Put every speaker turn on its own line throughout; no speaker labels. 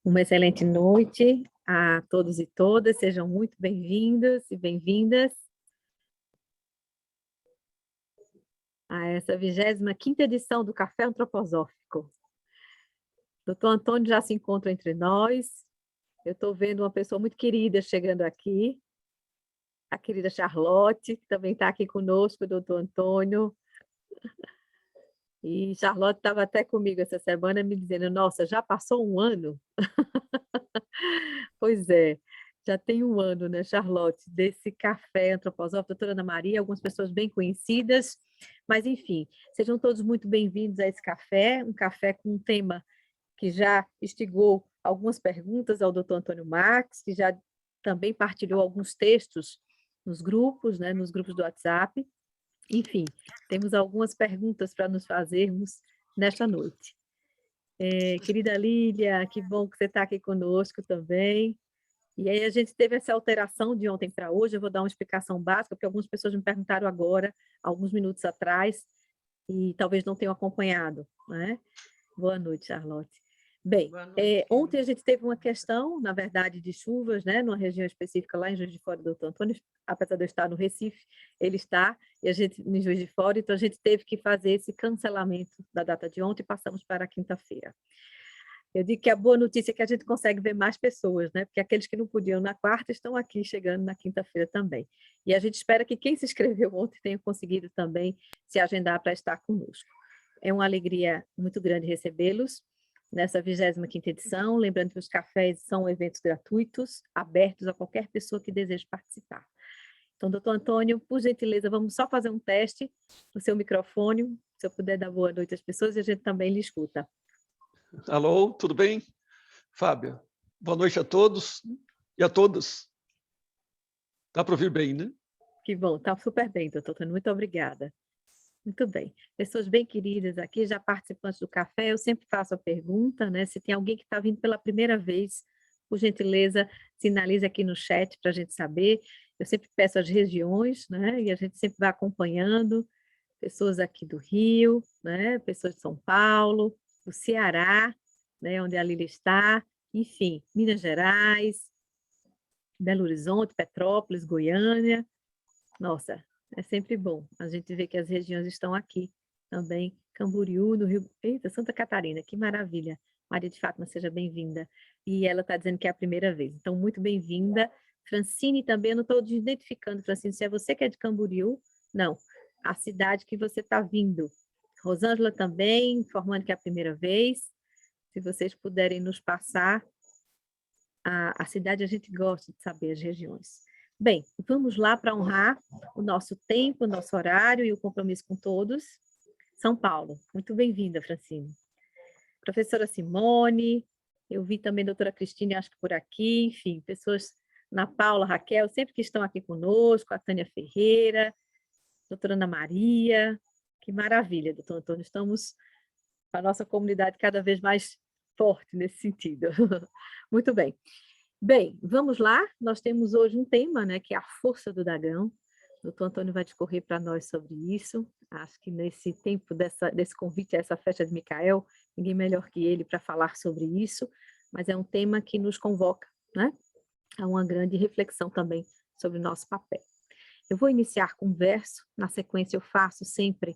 Uma excelente noite a todos e todas, sejam muito bem-vindos e bem-vindas a essa 25ª edição do Café Antroposófico. Doutor Antônio já se encontra entre nós, eu estou vendo uma pessoa muito querida chegando aqui, a querida Charlotte, que também está aqui conosco, doutor Antônio. E Charlotte estava até comigo essa semana me dizendo, nossa, já passou um ano? Pois é, já tem um ano, né, Charlotte, desse café antroposófico, doutora Ana Maria, algumas pessoas bem conhecidas, mas enfim, sejam todos muito bem-vindos a esse café, um café com um tema que já instigou algumas perguntas ao doutor Antônio Marx, que já também partilhou alguns textos nos grupos, né, nos grupos do WhatsApp. Enfim, temos algumas perguntas para nos fazermos nesta noite. Querida Lília, que bom que você está aqui conosco também. E aí a gente teve essa alteração de ontem para hoje, eu vou dar uma explicação básica, porque algumas pessoas me perguntaram agora, alguns minutos atrás, e talvez não tenham acompanhado, né? Boa noite, Charlotte. Bem, ontem a gente teve uma questão, na verdade, de chuvas, né, numa região específica lá em Juiz de Fora, do doutor Antônio, apesar de eu estar no Recife, ele está, e a gente em Juiz de Fora, então a gente teve que fazer esse cancelamento da data de ontem e passamos para a quinta-feira. Eu digo que a boa notícia é que a gente consegue ver mais pessoas, né? Porque aqueles que não podiam na quarta estão aqui chegando na quinta-feira também. E a gente espera que quem se inscreveu ontem tenha conseguido também se agendar para estar conosco. É uma alegria muito grande recebê-los nessa 25ª edição, lembrando que os cafés são eventos gratuitos, abertos a qualquer pessoa que deseje participar. Então, doutor Antônio, por gentileza, vamos só fazer um teste no seu microfone, se eu puder dar boa noite às pessoas e a gente também lhe escuta.
Alô, tudo bem? Fábia, boa noite a todos e a todas. Dá para ouvir bem, né?
Que bom, está super bem, doutor Antônio, muito obrigada. Muito bem. Pessoas bem queridas aqui, já participantes do café, eu sempre faço a pergunta, né? Se tem alguém que está vindo pela primeira vez, por gentileza, sinalize aqui no chat para a gente saber. Eu sempre peço as regiões, né? E a gente sempre vai acompanhando. Pessoas aqui do Rio, né? Pessoas de São Paulo, do Ceará, né? Onde a Lília está, enfim, Minas Gerais, Belo Horizonte, Petrópolis, Goiânia. Nossa, é sempre bom a gente ver que as regiões estão aqui também. Camboriú, no Rio... Eita, Santa Catarina, que maravilha. Maria de Fátima, seja bem-vinda. E ela está dizendo que é a primeira vez. Então, muito bem-vinda. Francine também, eu não estou identificando, Francine, se é você que é de Camboriú. Não, a cidade que você está vindo. Rosângela também, informando que é a primeira vez. Se vocês puderem nos passar a cidade, a gente gosta de saber as regiões. Bem, vamos lá para honrar o nosso tempo, o nosso horário e o compromisso com todos. São Paulo, muito bem-vinda, Francine. Professora Simone, eu vi também a doutora Cristine, acho que por aqui, enfim, pessoas, Ana Paula, Raquel, sempre que estão aqui conosco, a Tânia Ferreira, doutora Ana Maria, que maravilha, doutor Antônio, estamos com a nossa comunidade cada vez mais forte nesse sentido. Muito bem. Bem, vamos lá, nós temos hoje um tema, né, que é a força do dragão. O doutor Antônio vai discorrer para nós sobre isso. Acho que nesse tempo desse convite a essa festa de Micael, ninguém melhor que ele para falar sobre isso, mas é um tema que nos convoca, né, a uma grande reflexão também sobre o nosso papel. Eu vou iniciar com um verso, na sequência eu faço sempre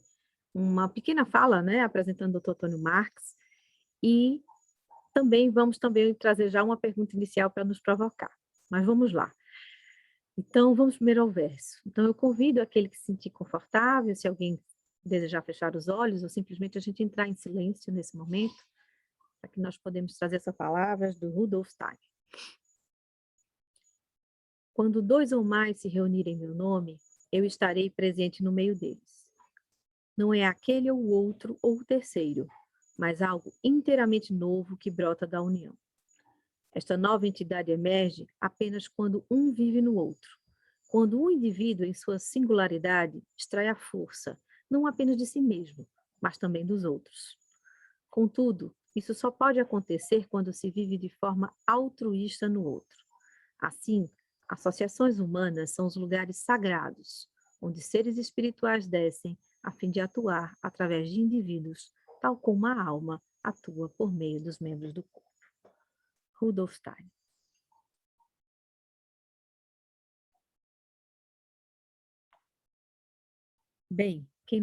uma pequena fala, né, apresentando o doutor Antônio Marx, e também vamos trazer já uma pergunta inicial para nos provocar. Mas vamos lá. Então, vamos primeiro ao verso. Então, eu convido aquele que se sentir confortável, se alguém desejar fechar os olhos, ou simplesmente a gente entrar em silêncio nesse momento, para que nós podemos trazer essas palavras do Rudolf Steiner. Quando dois ou mais se reunirem em meu nome, eu estarei presente no meio deles. Não é aquele ou o outro ou o terceiro, mas algo inteiramente novo que brota da união. Esta nova entidade emerge apenas quando um vive no outro. Quando um indivíduo, em sua singularidade, extrai a força, não apenas de si mesmo, mas também dos outros. Contudo, isso só pode acontecer quando se vive de forma altruísta no outro. Assim, associações humanas são os lugares sagrados, onde seres espirituais descem a fim de atuar através de indivíduos, tal como a alma atua por meio dos membros do corpo. Rudolf Steiner. Bem, quem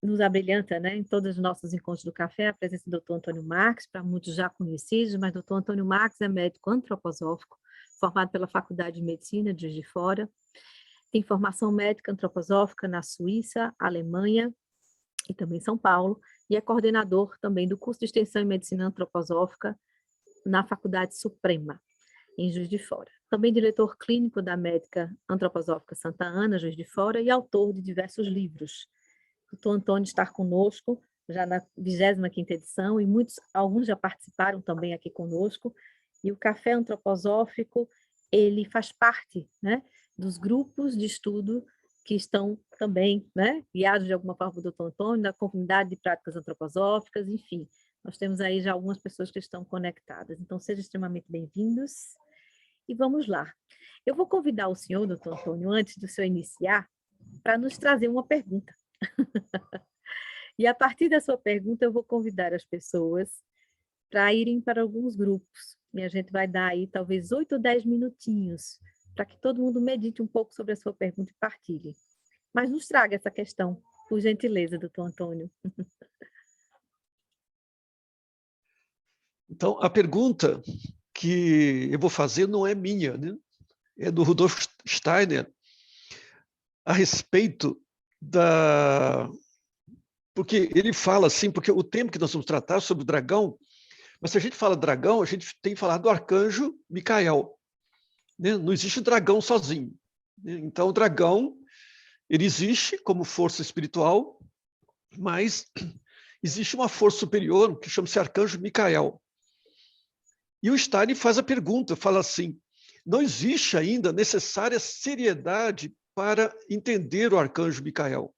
nos abrilhanta, né, em todos os nossos encontros do café, a presença do Dr. Antônio Marques, para muitos já conhecidos, mas Dr. Antônio Marques é médico antroposófico, formado pela Faculdade de Medicina de Juiz de Fora, tem formação médica antroposófica na Suíça, Alemanha e também São Paulo, e é coordenador também do curso de extensão em medicina antroposófica na Faculdade Suprema, em Juiz de Fora. Também diretor clínico da Médica Antroposófica Santa Ana, Juiz de Fora, e autor de diversos livros. O Dr. Antônio está conosco já na 25ª edição, e alguns já participaram também aqui conosco, e o Café Antroposófico, ele faz parte, né, dos grupos de estudo que estão também, né, guiados de alguma forma do Dr. Antônio, da comunidade de práticas antroposóficas, enfim, nós temos aí já algumas pessoas que estão conectadas. Então, sejam extremamente bem-vindos. E vamos lá. Eu vou convidar o senhor, doutor Antônio, antes do senhor iniciar, para nos trazer uma pergunta. E a partir da sua pergunta, eu vou convidar as pessoas para irem para alguns grupos. E a gente vai dar aí talvez 8 ou 10 minutinhos para que todo mundo medite um pouco sobre a sua pergunta e partilhe. Mas nos traga essa questão, por gentileza, doutor Antônio.
Então, a pergunta que eu vou fazer não é minha, né? É do Rudolf Steiner, a respeito da... Porque ele fala assim, porque o tema que nós vamos tratar sobre o dragão, mas se a gente fala dragão, a gente tem que falar do arcanjo Micael, né? Não existe dragão sozinho, né? Então, o dragão, ele existe como força espiritual, mas existe uma força superior que chama-se arcanjo Micael. E o Steiner faz a pergunta, fala assim, não existe ainda necessária seriedade para entender o arcanjo Micael.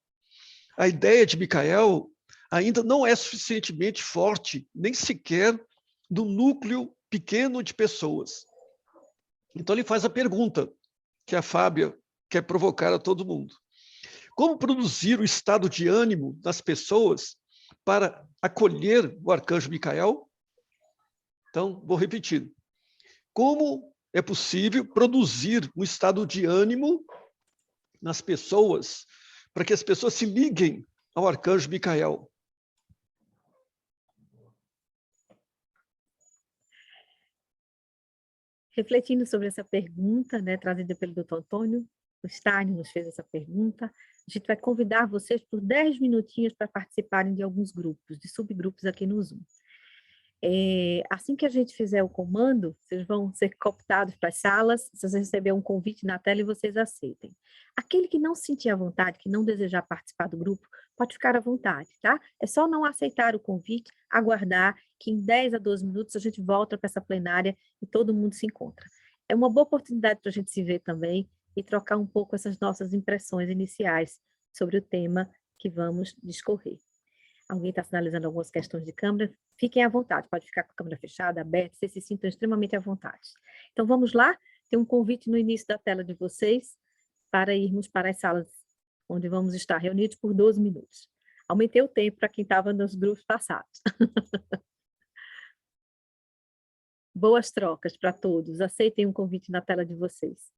A ideia de Micael ainda não é suficientemente forte, nem sequer do núcleo pequeno de pessoas. Então ele faz a pergunta que a Fábia quer provocar a todo mundo. Como produzir o estado de ânimo das pessoas para acolher o arcanjo Micael? Então, vou repetir. Como é possível produzir um estado de ânimo nas pessoas para que as pessoas se liguem ao arcanjo Micael?
Refletindo sobre essa pergunta, né, trazida pelo Dr. Antônio, o Steiner nos fez essa pergunta, a gente vai convidar vocês por 10 minutinhos para participarem de alguns grupos, de subgrupos aqui no Zoom. Assim que a gente fizer o comando, vocês vão ser cooptados para as salas, vocês vão receber um convite na tela e vocês aceitem. Aquele que não se sentir à vontade, que não desejar participar do grupo, pode ficar à vontade, tá? É só não aceitar o convite, aguardar que em 10 a 12 minutos a gente volta para essa plenária e todo mundo se encontra. É uma boa oportunidade para a gente se ver também e trocar um pouco essas nossas impressões iniciais sobre o tema que vamos discorrer. Alguém está sinalizando algumas questões de câmera, fiquem à vontade, pode ficar com a câmera fechada, aberta, vocês se sintam extremamente à vontade. Então, vamos lá? Tem um convite no início da tela de vocês para irmos para as salas onde vamos estar reunidos por 12 minutos. Aumentei o tempo para quem estava nos grupos passados. Boas trocas para todos. Aceitem um convite na tela de vocês.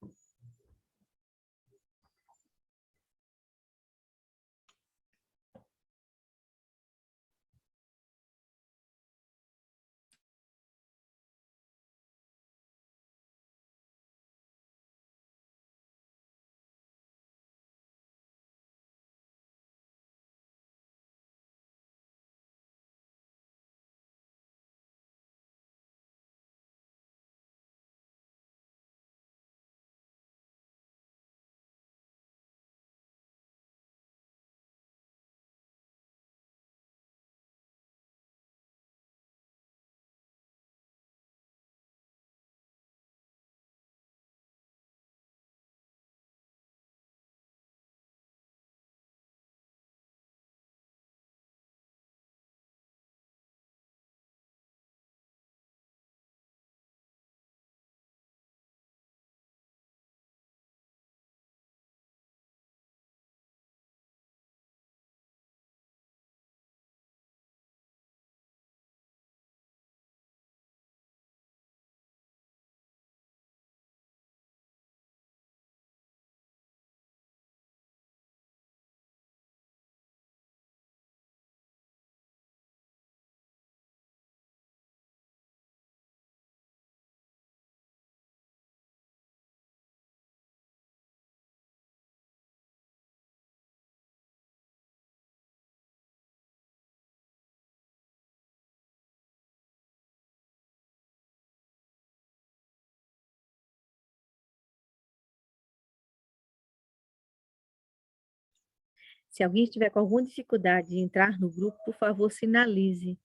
Se alguém estiver com alguma dificuldade de entrar no grupo, por favor, sinalize.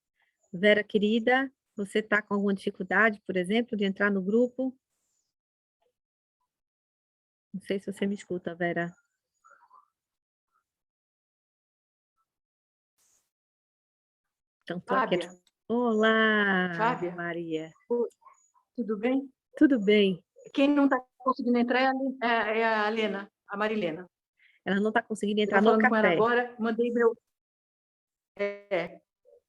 Vera, querida, você está com alguma dificuldade, por exemplo, de entrar no grupo? Não sei se você me escuta, Vera. Então, estou aqui.
Fábia.
Olá,
Fábia.
Maria.
Tudo bem?
Tudo bem.
Quem não está conseguindo entrar é a Lena, a Marilena.
Ela não está conseguindo entrar
no
café.
Com ela agora,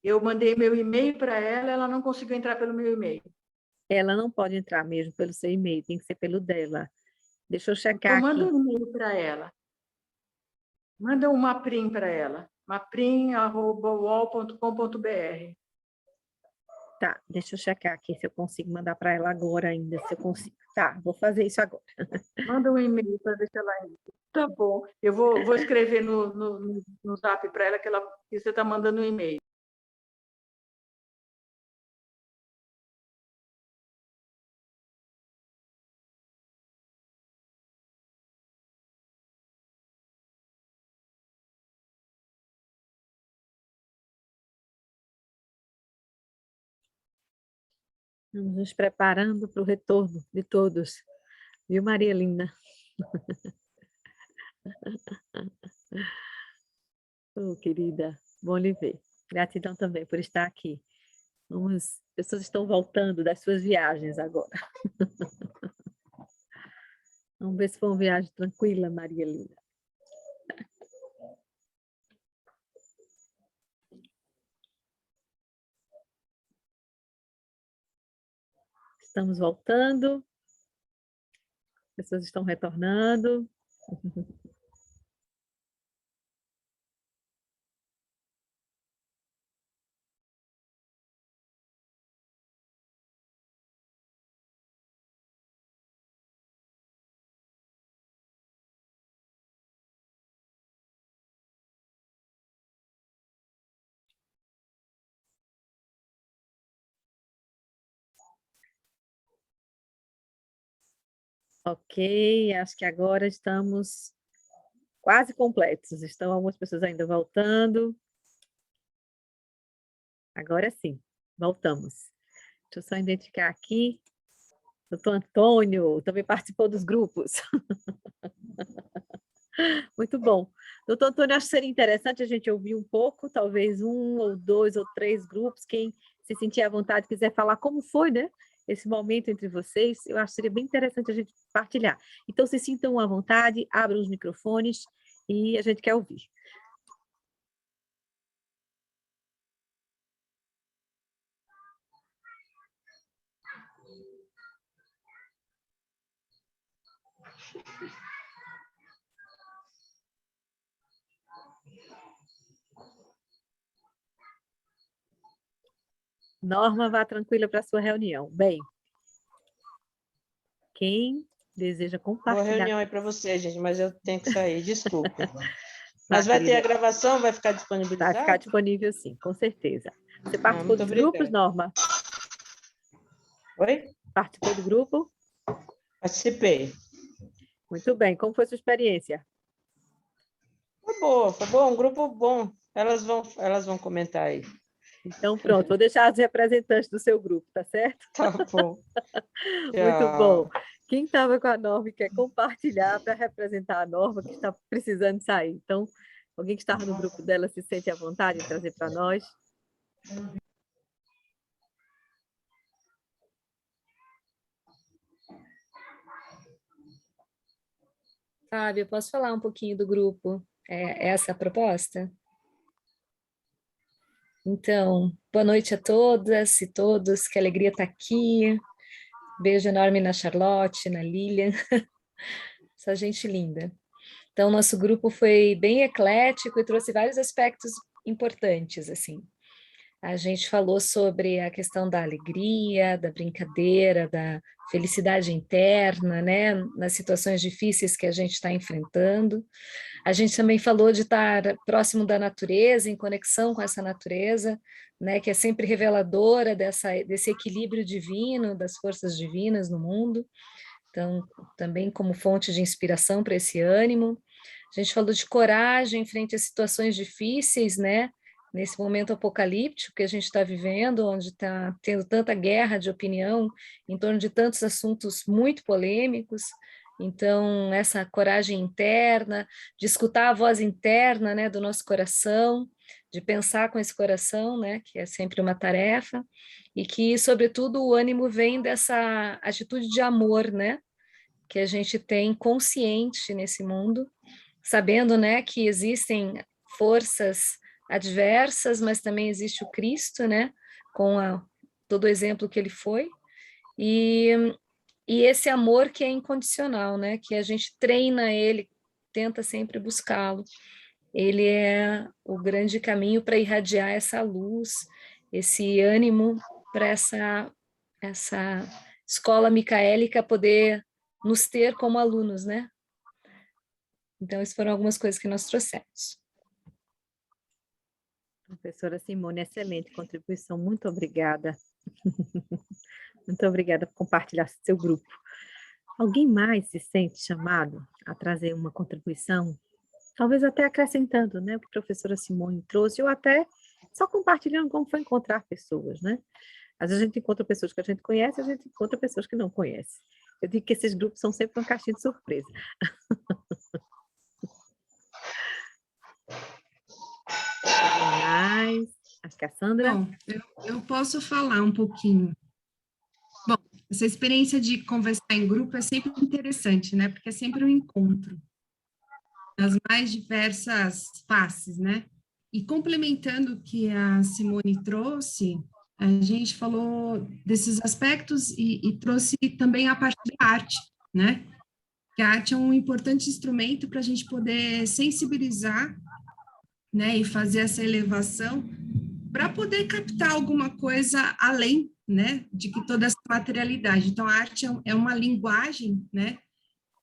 eu mandei meu e-mail para ela, ela não conseguiu entrar pelo meu e-mail.
Ela não pode entrar mesmo pelo seu e-mail, tem que ser pelo dela. Deixa eu checar
então, manda
aqui.
um e-mail para ela. Manda um maprim para ela. maprim@uol.com.br.
Tá, deixa eu checar aqui se eu consigo mandar para ela agora ainda, se eu consigo. Tá, vou fazer isso agora.
Manda um e-mail para ver se ela entra. Tá bom. Eu vou escrever no zap para ela que você está mandando um e-mail.
Vamos nos preparando para o retorno de todos. Viu, Maria Linda? Oh, querida, bom lhe ver. Gratidão também por estar aqui. As pessoas estão voltando das suas viagens agora. Vamos ver se foi uma viagem tranquila, Maria Linda. Estamos voltando. As pessoas estão retornando. Ok, acho que agora estamos quase completos. Estão algumas pessoas ainda voltando. Agora sim, voltamos. Deixa eu só identificar aqui. Doutor Antônio também participou dos grupos. Muito bom. Doutor Antônio, acho que seria interessante a gente ouvir um pouco, talvez 1 ou 2 ou 3 grupos, quem se sentir à vontade, quiser falar como foi, né? Esse momento entre vocês, eu acho que seria bem interessante a gente partilhar. Então, se sintam à vontade, abram os microfones e a gente quer ouvir. Norma, vá tranquila para a sua reunião. Bem, quem deseja compartilhar...
Boa reunião aí para você, gente, mas eu tenho que sair, desculpa. Mas vai ter a gravação, vai ficar disponibilizado?
Vai ficar disponível, sim, com certeza. Você participou dos grupos, Norma?
Oi?
Participou do grupo?
Participei.
Muito bem. Como foi sua experiência?
Foi bom, um grupo bom. Elas vão comentar aí.
Então, pronto, vou deixar as representantes do seu grupo, tá certo?
Tá bom.
Muito bom. Quem estava com a Norma e quer compartilhar para representar a Norma, que está precisando sair. Então, alguém que estava no grupo dela se sente à vontade de trazer para nós.
Fábio, posso falar um pouquinho do grupo? Essa é a proposta? Então, boa noite a todas e todos, que alegria estar aqui. Beijo enorme na Charlotte, na Lilian, essa gente linda. Então, nosso grupo foi bem eclético e trouxe vários aspectos importantes, assim. A gente falou sobre a questão da alegria, da brincadeira, da felicidade interna, né, nas situações difíceis que a gente está enfrentando. A gente também falou de estar próximo da natureza, em conexão com essa natureza, né, que é sempre reveladora desse equilíbrio divino, das forças divinas no mundo. Então, também como fonte de inspiração para esse ânimo. A gente falou de coragem frente a situações difíceis, né? Nesse momento apocalíptico que a gente está vivendo, onde está tendo tanta guerra de opinião em torno de tantos assuntos muito polêmicos. Então, essa coragem interna, de escutar a voz interna, né, do nosso coração, de pensar com esse coração, né, que é sempre uma tarefa, e que, sobretudo, o ânimo vem dessa atitude de amor, né, que a gente tem consciente nesse mundo, sabendo, né, que existem forças adversas, mas também existe o Cristo, né, com todo o exemplo que ele foi, e, e esse amor que é incondicional, né, que a gente treina ele, tenta sempre buscá-lo. Ele é o grande caminho para irradiar essa luz, esse ânimo para essa escola micaélica poder nos ter como alunos, né? Então, essas foram algumas coisas que nós trouxemos.
Professora Simone, excelente contribuição, muito obrigada. Muito obrigada por compartilhar seu grupo. Alguém mais se sente chamado a trazer uma contribuição? Talvez até acrescentando, né, o que a professora Simone trouxe, ou até só compartilhando como foi encontrar pessoas, né? Às vezes a gente encontra pessoas que a gente conhece, a gente encontra pessoas que não conhece. Eu digo que esses grupos são sempre uma caixinha de surpresa. Mas, acho que a Sandra...
Bom, eu posso falar um pouquinho. Bom, essa experiência de conversar em grupo é sempre interessante, né? Porque é sempre um encontro das mais diversas faces, né? E complementando o que a Simone trouxe, a gente falou desses aspectos e trouxe também a parte da arte, né? Que a arte é um importante instrumento para a gente poder sensibilizar, né? E fazer essa elevação para poder captar alguma coisa além, né, de que toda essa materialidade. Então, a arte é uma linguagem, né,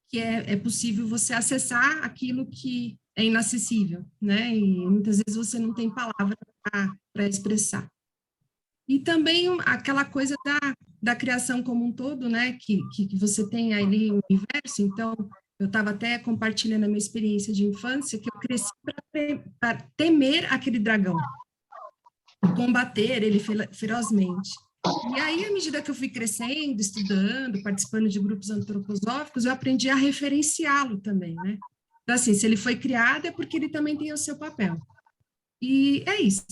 que é possível você acessar aquilo que é inacessível, né, e muitas vezes você não tem palavra para expressar. E também aquela coisa da criação como um todo, né, que você tem ali o universo. Então, eu estava até compartilhando a minha experiência de infância, que eu cresci para temer aquele dragão, combater ele ferozmente. E aí, à medida que eu fui crescendo, estudando, participando de grupos antroposóficos, eu aprendi a referenciá-lo também, né? Então, assim, se ele foi criado é porque ele também tem o seu papel. E é isso.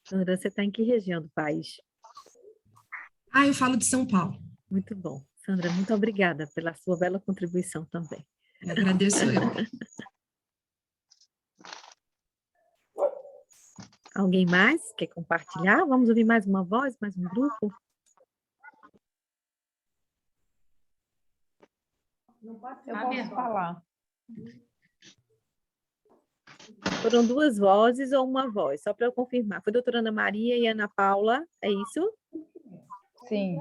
Sandra, você está em que região do país?
Eu falo de São Paulo.
Muito bom. Sandra, muito obrigada pela sua bela contribuição também.
Eu agradeço eu.
Alguém mais quer compartilhar? Vamos ouvir mais uma voz, mais um grupo?
Eu posso falar.
Foram duas vozes ou uma voz? Só para eu confirmar. Foi a doutora Ana Maria e a Ana Paula, é isso?
Sim.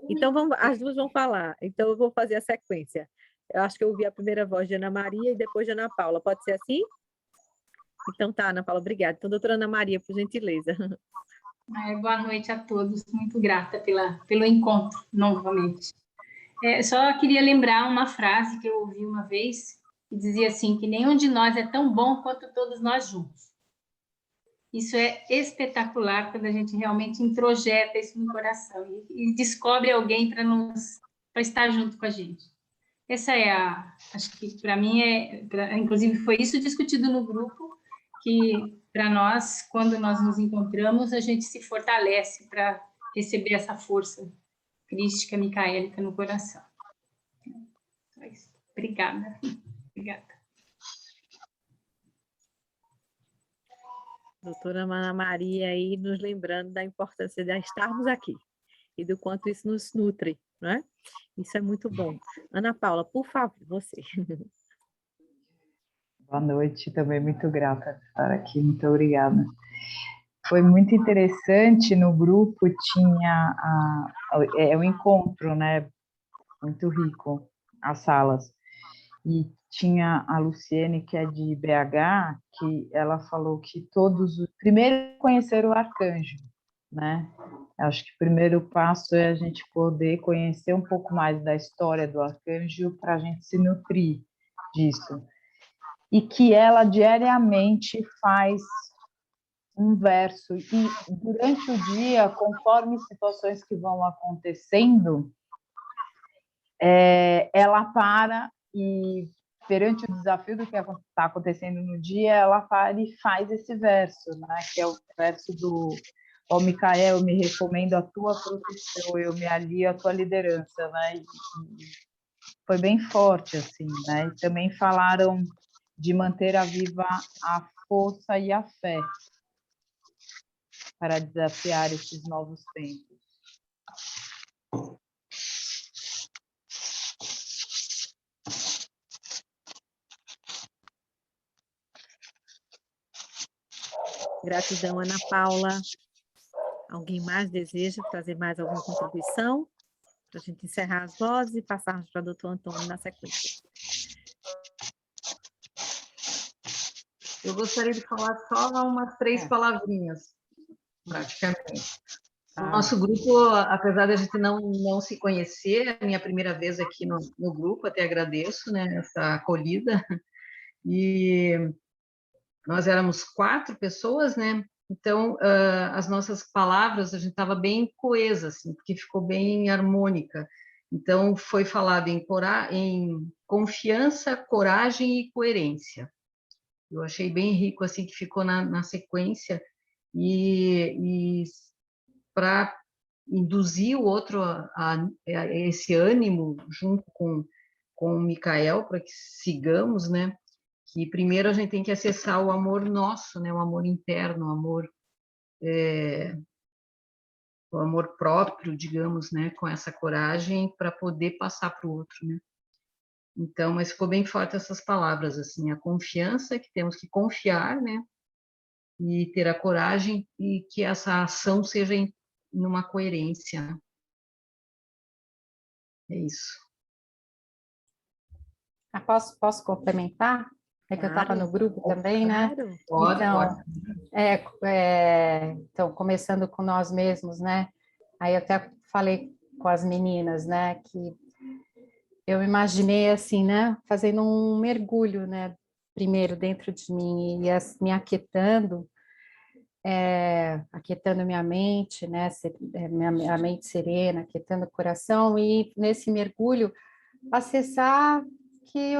Então, as duas vão falar. Então, eu vou fazer a sequência. Eu acho que eu ouvi a primeira voz de Ana Maria e depois de Ana Paula. Pode ser assim? Então tá, Ana Paula, obrigada. Então, doutora Ana Maria, por gentileza.
Boa noite a todos, muito grata pelo encontro, novamente. Só queria lembrar uma frase que eu ouvi uma vez, que dizia assim, que nenhum de nós é tão bom quanto todos nós juntos. Isso é espetacular quando a gente realmente introjeta isso no coração e descobre alguém para estar junto com a gente. Essa acho que para mim inclusive foi isso discutido no grupo, que para nós, quando nós nos encontramos, a gente se fortalece para receber essa força crística, micaélica no coração. É isso. Obrigada. Obrigada.
Doutora Ana Maria aí nos lembrando da importância de estarmos aqui e do quanto isso nos nutre, não é? Isso é muito bom. Ana Paula, por favor, você.
Boa noite, também muito grata por estar aqui, muito obrigada. Foi muito interessante, no grupo tinha um encontro, né, muito rico, as salas, e tinha a Luciene, que é de BH, que ela falou que primeiro conheceram o arcanjo, né, Acho que o primeiro passo é a gente poder conhecer um pouco mais da história do arcanjo para a gente se nutrir disso. E que ela diariamente faz um verso. E durante o dia, conforme situações que vão acontecendo, ela para e, perante o desafio do que está acontecendo no dia, ela para e faz esse verso, né? Que é o verso do ó Micael, eu me recomendo a tua proteção, eu me alio à tua liderança, né? E foi bem forte, assim, né? E também falaram de manter viva a força e a fé para desafiar esses novos tempos.
Gratidão, Ana Paula. Alguém mais deseja trazer mais alguma contribuição? Para a gente encerrar as vozes e passarmos para o doutor Antônio na sequência.
Eu gostaria de falar só umas 3 palavrinhas, praticamente. O nosso grupo, apesar de a gente não se conhecer, é a minha primeira vez aqui no grupo, até agradeço, né, essa acolhida, e nós éramos 4 pessoas, né, então as nossas palavras, a gente estava bem coesa, assim, porque ficou bem harmônica. Então, foi falado em confiança, coragem e coerência. Eu achei bem rico, assim, que ficou na sequência, e para induzir o outro a esse ânimo, junto com o Micael, para que sigamos, né? Que primeiro a gente tem que acessar o amor nosso, né? O amor interno, o amor próprio, digamos, né? Com essa coragem para poder passar para o outro, né? Então, mas ficou bem forte essas palavras, assim, a confiança, que temos que confiar, né? E ter a coragem e que essa ação seja numa coerência. É isso.
Posso complementar? É que eu estava no grupo também, né?
Claro.
Pode.
Então, começando com nós mesmos, né? Aí eu até falei com as meninas, né? Que eu imaginei assim, né? Fazendo um mergulho, né? Primeiro dentro de mim e me aquietando, aquietando minha mente, né? Minha mente serena, aquietando o coração e nesse mergulho acessar que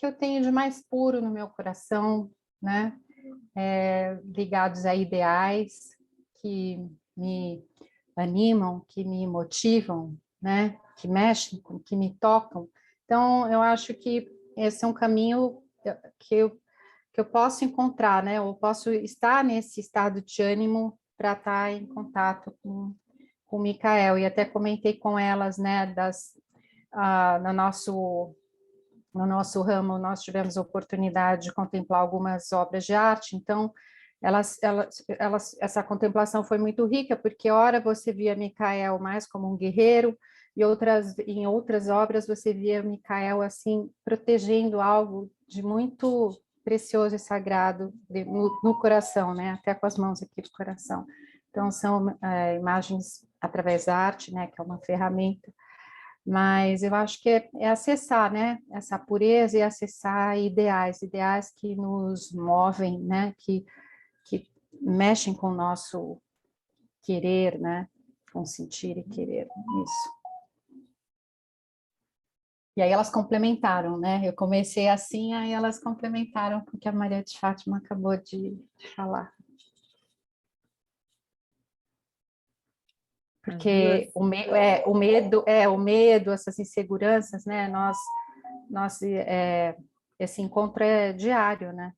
eu tenho de mais puro no meu coração, né? Ligados a ideais que me animam, que me motivam, né? Que mexem, que me tocam. Então, eu acho que esse é um caminho que eu posso encontrar, né? Eu posso estar nesse estado de ânimo para estar em contato com o Micael. E até comentei com elas, né? No nosso ramo, nós tivemos a oportunidade de contemplar algumas obras de arte, então, essa contemplação foi muito rica, porque, ora, você via Micael mais como um guerreiro, e em outras obras você via Micael, assim, protegendo algo de muito precioso e sagrado no coração, né? Até com as mãos aqui do coração. Então, são imagens através da arte, né? Que é uma ferramenta, mas eu acho que é acessar, né, essa pureza e acessar ideais que nos movem, né, que mexem com o nosso querer, né, com sentir e querer, isso. E aí elas complementaram, né, eu comecei assim, aí elas complementaram porque a Maria de Fátima acabou de falar. Porque o medo, essas inseguranças, né? Esse encontro é diário, né?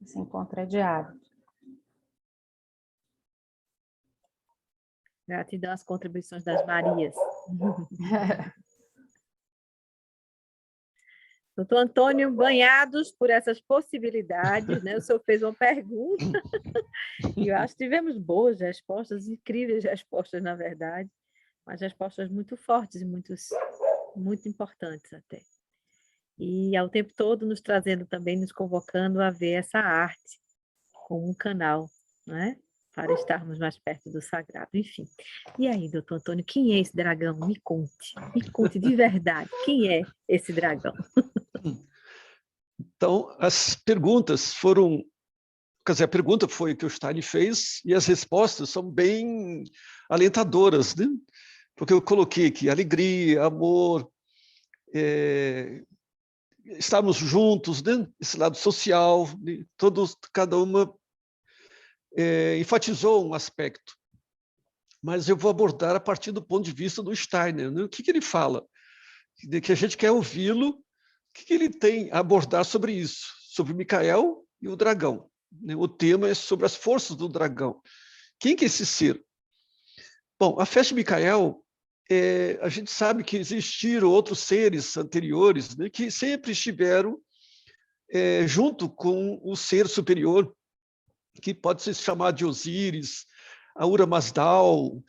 Esse encontro é diário.
Gratidão às contribuições das Marias. Doutor Antônio, banhados por essas possibilidades, né? O senhor fez uma pergunta e eu acho que tivemos boas respostas, incríveis respostas, na verdade, mas respostas muito fortes e muito importantes até. E ao tempo todo nos trazendo também, nos convocando a ver essa arte como um canal, né? para estarmos mais perto do sagrado, enfim. E aí, doutor Antônio, quem é esse dragão? Me conte de verdade, quem é esse dragão?
Então, as perguntas foram... Quer dizer, a pergunta foi o que o Stein fez e as respostas são bem alentadoras, né? Porque eu coloquei aqui alegria, amor, estarmos juntos, né? Esse lado social, né? Cada uma enfatizou um aspecto. Mas eu vou abordar a partir do ponto de vista do Steiner, né? O que ele fala? Que a gente quer ouvi-lo, o que ele tem a abordar sobre isso, sobre Micael e o dragão. O tema é sobre as forças do dragão. Quem que é esse ser? Bom, a festa de Micael, a gente sabe que existiram outros seres anteriores, né, que sempre estiveram junto com o ser superior, que pode ser chamado de Osíris, Ahura Mazdal,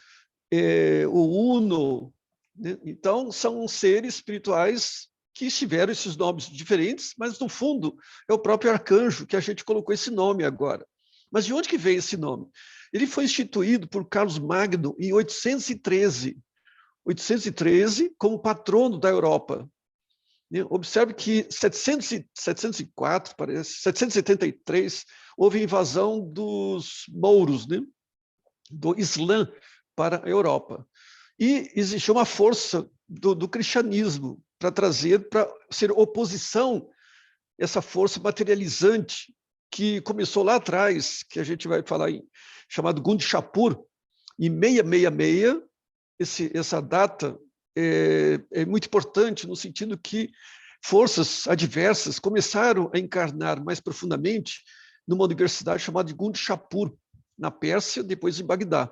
o Uno, né? Então, são seres espirituais que tiveram esses nomes diferentes, mas, no fundo, é o próprio arcanjo que a gente colocou esse nome agora. Mas de onde que veio esse nome? Ele foi instituído por Carlos Magno em 813 como patrono da Europa. Observe que 704, parece, 773, houve a invasão dos mouros, né, do Islã para a Europa. E existiu uma força do cristianismo para trazer, para ser oposição, essa força materializante que começou lá atrás, que a gente vai falar chamado Gund Shapur, em 666. Essa data é muito importante no sentido que forças adversas começaram a encarnar mais profundamente numa universidade chamada de Gund Shapur, na Pérsia, depois em Bagdá.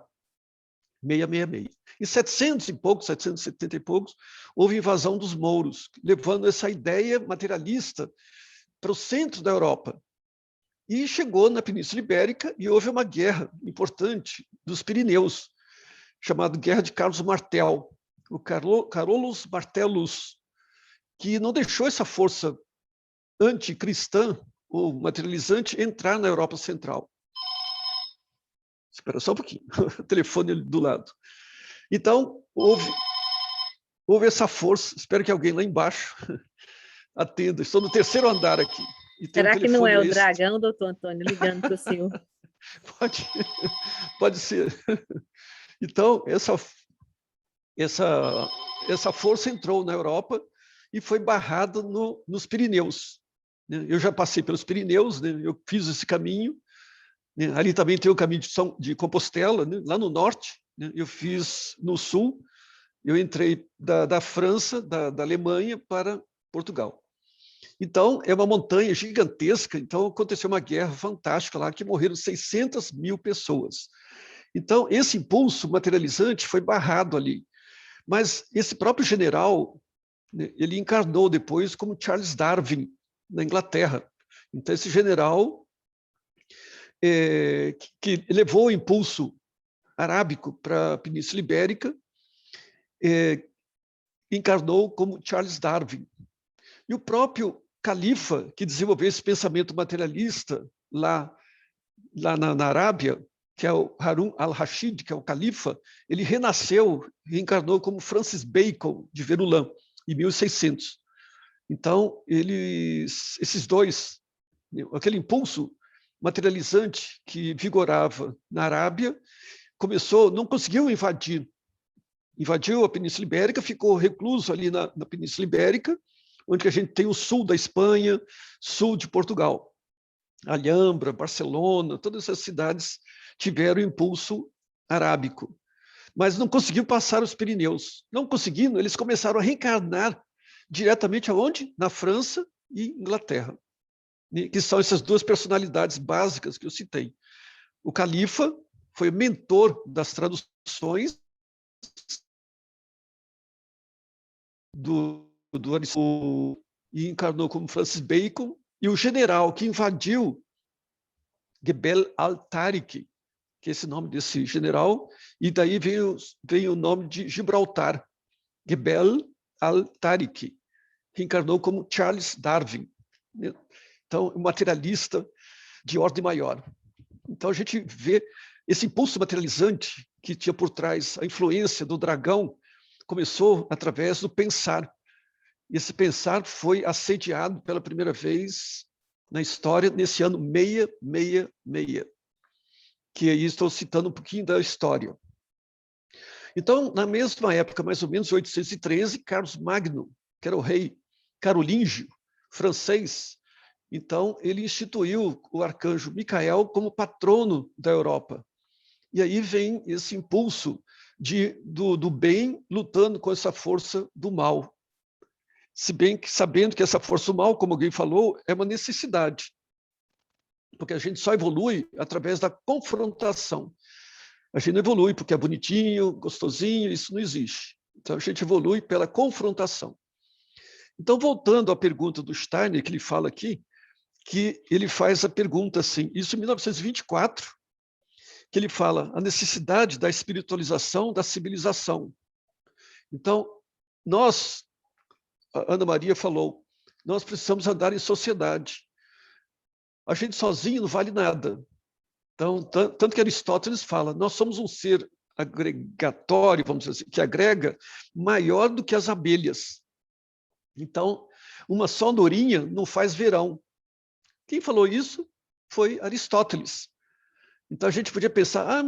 666. Em 700 e poucos, 770 e poucos, houve invasão dos mouros, levando essa ideia materialista para o centro da Europa. E chegou na Península Ibérica e houve uma guerra importante dos Pirineus, chamada Guerra de Carlos Martel, o Carolus Martellus, que não deixou essa força anticristã ou materializante entrar na Europa Central. Espera só um pouquinho, o telefone ali do lado. Então, houve essa força, espero que alguém lá embaixo atenda. Estou no 3º andar aqui.
Será que não é o dragão, doutor Antônio, ligando para o senhor?
Pode ser. Então, essa força entrou na Europa e foi barrada nos Pirineus. Eu já passei pelos Pirineus, né? Eu fiz esse caminho. Ali também tem o caminho de Compostela, né? Lá no norte. Né? Eu fiz no sul. Eu entrei da França, da Alemanha, para Portugal. Então, é uma montanha gigantesca. Então, aconteceu uma guerra fantástica lá, que morreram 600 mil pessoas. Então, esse impulso materializante foi barrado ali. Mas esse próprio general, né, ele encarnou depois como Charles Darwin, na Inglaterra. Então, esse general que levou o impulso arábico para a Península Ibérica, encarnou como Charles Darwin. E o próprio califa, que desenvolveu esse pensamento materialista lá na Arábia, que é o Harun al-Rashid, que é o califa, ele renasceu, reencarnou como Francis Bacon, de Verulam, em 1600. Então, esses dois, aquele impulso materializante que vigorava na Arábia, não conseguiu invadiu a Península Ibérica, ficou recluso ali na Península Ibérica, onde a gente tem o sul da Espanha, sul de Portugal. Alhambra, Barcelona, todas essas cidades tiveram impulso arábico, mas não conseguiu passar os Pirineus. Não conseguindo, eles começaram a reencarnar diretamente aonde? Na França e Inglaterra, que são essas duas personalidades básicas que eu citei. O califa foi mentor das traduções do Aristóteles e encarnou como Francis Bacon, e o general que invadiu Gebel al-Tariq, que é esse nome desse general, e daí veio o nome de Gibraltar, Gebel al-Tariq, que encarnou como Charles Darwin. Então, um materialista de ordem maior. Então, a gente vê esse impulso materializante que tinha por trás a influência do dragão começou através do pensar. Esse pensar foi assediado pela primeira vez na história nesse ano 666, que aí estou citando um pouquinho da história. Então, na mesma época, mais ou menos 813, Carlos Magno, que era o rei carolíngio francês, então ele instituiu o arcanjo Micael como patrono da Europa. E aí vem esse impulso do bem lutando com essa força do mal. Se bem que sabendo que essa força do mal, como alguém falou, é uma necessidade. Porque a gente só evolui através da confrontação. A gente não evolui porque é bonitinho, gostosinho, isso não existe. Então a gente evolui pela confrontação. Então, voltando à pergunta do Steiner, que ele fala aqui, que ele faz a pergunta assim, isso em 1924, que ele fala a necessidade da espiritualização da civilização. Então, nós, a Ana Maria falou, nós precisamos andar em sociedade. A gente sozinho não vale nada. Então, tanto que Aristóteles fala, nós somos um ser agregatório, vamos dizer assim, que agrega maior do que as abelhas. Então, uma só andorinha não faz verão. Quem falou isso foi Aristóteles. Então, a gente podia pensar,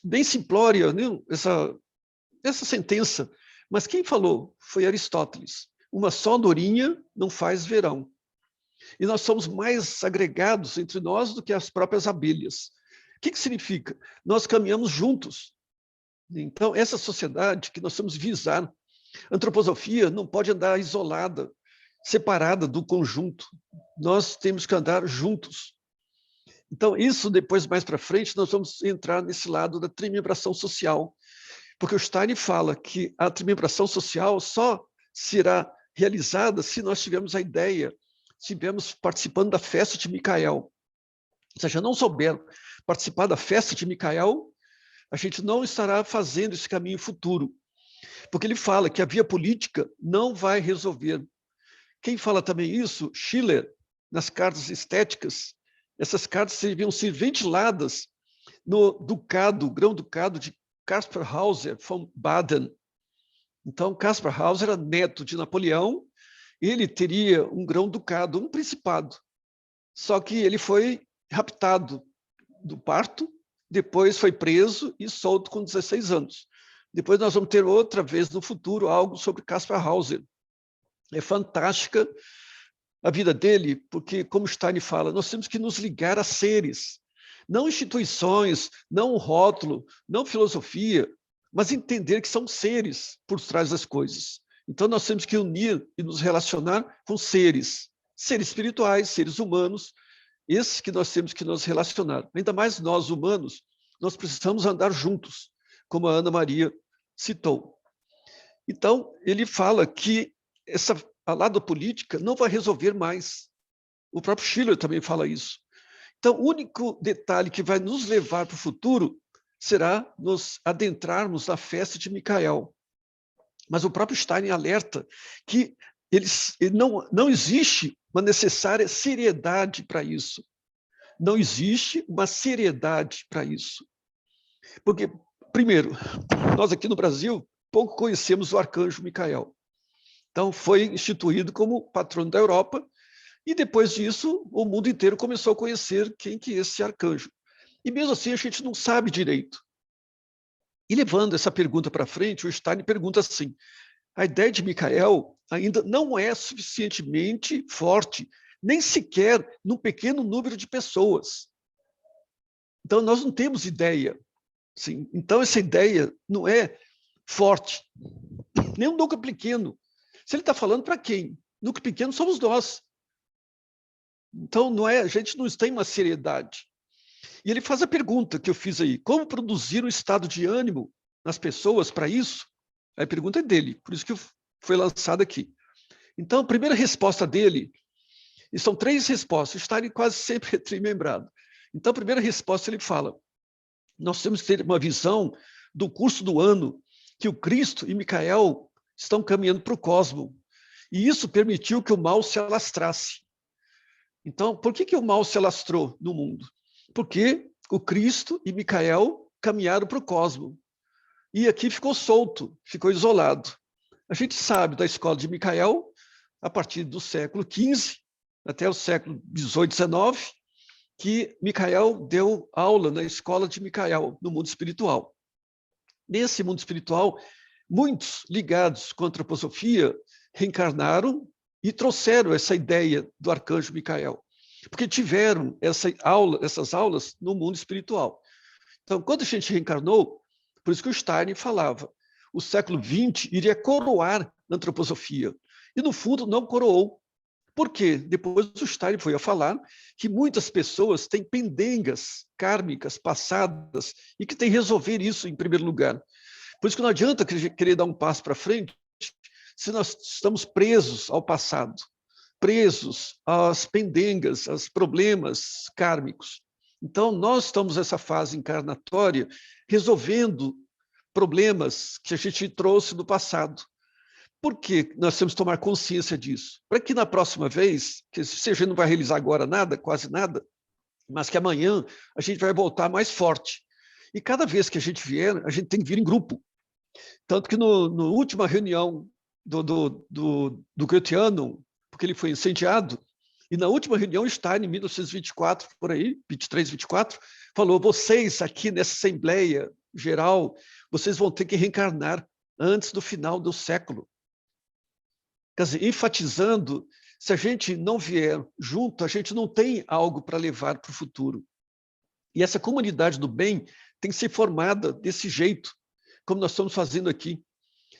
bem simplória, né? essa sentença. Mas quem falou foi Aristóteles. Uma só andorinha não faz verão. E nós somos mais agregados entre nós do que as próprias abelhas. O que significa? Nós caminhamos juntos. Então, essa sociedade que nós temos que visar, a antroposofia não pode andar isolada, separada do conjunto. Nós temos que andar juntos. Então, isso depois, mais para frente, nós vamos entrar nesse lado da trimembração social. Porque o Steiner fala que a trimembração social só será realizada se nós tivermos a ideia, estivermos participando da festa de Micael. Se a gente não souber participar da festa de Micael, a gente não estará fazendo esse caminho futuro. Porque ele fala que a via política não vai resolver. Quem fala também isso? Schiller, nas cartas estéticas. Essas cartas deviam ser ventiladas no ducado, grão-ducado de Caspar Hauser von Baden. Então, Caspar Hauser era neto de Napoleão, ele teria um grão-ducado, um principado. Só que ele foi raptado do parto, depois foi preso e solto com 16 anos. Depois nós vamos ter outra vez no futuro algo sobre Caspar Hauser. É fantástica a vida dele, porque, como Steiner fala, nós temos que nos ligar a seres, não instituições, não rótulo, não filosofia, mas entender que são seres por trás das coisas. Então, nós temos que unir e nos relacionar com seres espirituais, seres humanos, esses que nós temos que nos relacionar. Ainda mais nós, humanos, nós precisamos andar juntos, como a Ana Maria citou. Então, ele fala que a lado política não vai resolver mais. O próprio Schiller também fala isso. Então, o único detalhe que vai nos levar para o futuro será nos adentrarmos na festa de Micael. Mas o próprio Steiner alerta que não existe uma necessária seriedade para isso. Não existe uma seriedade para isso. Porque, primeiro, nós aqui no Brasil pouco conhecemos o arcanjo Micael. Então, foi instituído como patrono da Europa, e depois disso, o mundo inteiro começou a conhecer quem que é esse arcanjo. E mesmo assim, a gente não sabe direito. E levando essa pergunta para frente, o Steiner pergunta assim, a ideia de Micael ainda não é suficientemente forte, nem sequer num pequeno número de pessoas. Então, nós não temos ideia. Sim. Então, essa ideia não é forte, nem um núcleo pequeno. Se ele está falando para quem? Núcleo pequeno somos nós. Então, a gente não tem uma seriedade. E ele faz a pergunta que eu fiz aí, como produzir um estado de ânimo nas pessoas para isso? A pergunta é dele, por isso que foi lançado aqui. Então, a primeira resposta dele, e são 3 respostas, estarem quase sempre trimembrado. Então, a primeira resposta ele fala, nós temos que ter uma visão do curso do ano, que o Cristo e Micael estão caminhando para o cosmos. E isso permitiu que o mal se alastrasse. Então, por que o mal se alastrou no mundo? Porque o Cristo e Micael caminharam para o cosmo. E aqui ficou solto, ficou isolado. A gente sabe da escola de Micael, a partir do século XV até o século XVIII, XIX, que Micael deu aula na escola de Micael, no mundo espiritual. Nesse mundo espiritual, muitos ligados com a antroposofia reencarnaram e trouxeram essa ideia do arcanjo Micael, porque tiveram essas aulas no mundo espiritual. Então, quando a gente reencarnou, por isso que o Steiner falava, o século XX iria coroar a antroposofia, e no fundo não coroou. Por quê? Depois o Steiner foi a falar que muitas pessoas têm pendengas kármicas passadas e que têm que resolver isso em primeiro lugar. Por isso que não adianta querer dar um passo para frente se nós estamos presos ao passado, presos às pendengas, aos problemas kármicos. Então, nós estamos nessa fase encarnatória resolvendo problemas que a gente trouxe do passado. Por que nós temos que tomar consciência disso? Para que na próxima vez, que se a gente não vai realizar agora nada, quase nada, mas que amanhã a gente vai voltar mais forte. E cada vez que a gente vier, a gente tem que vir em grupo. Tanto que no última reunião do Goetheanum, porque ele foi incendiado, e na última reunião está em 1924, por aí, 23, 24, falou, vocês aqui nessa Assembleia Geral, vocês vão ter que reencarnar antes do final do século. Quer dizer, enfatizando, se a gente não vier junto, a gente não tem algo para levar para o futuro. E essa comunidade do bem tem que ser formada desse jeito, como nós estamos fazendo aqui.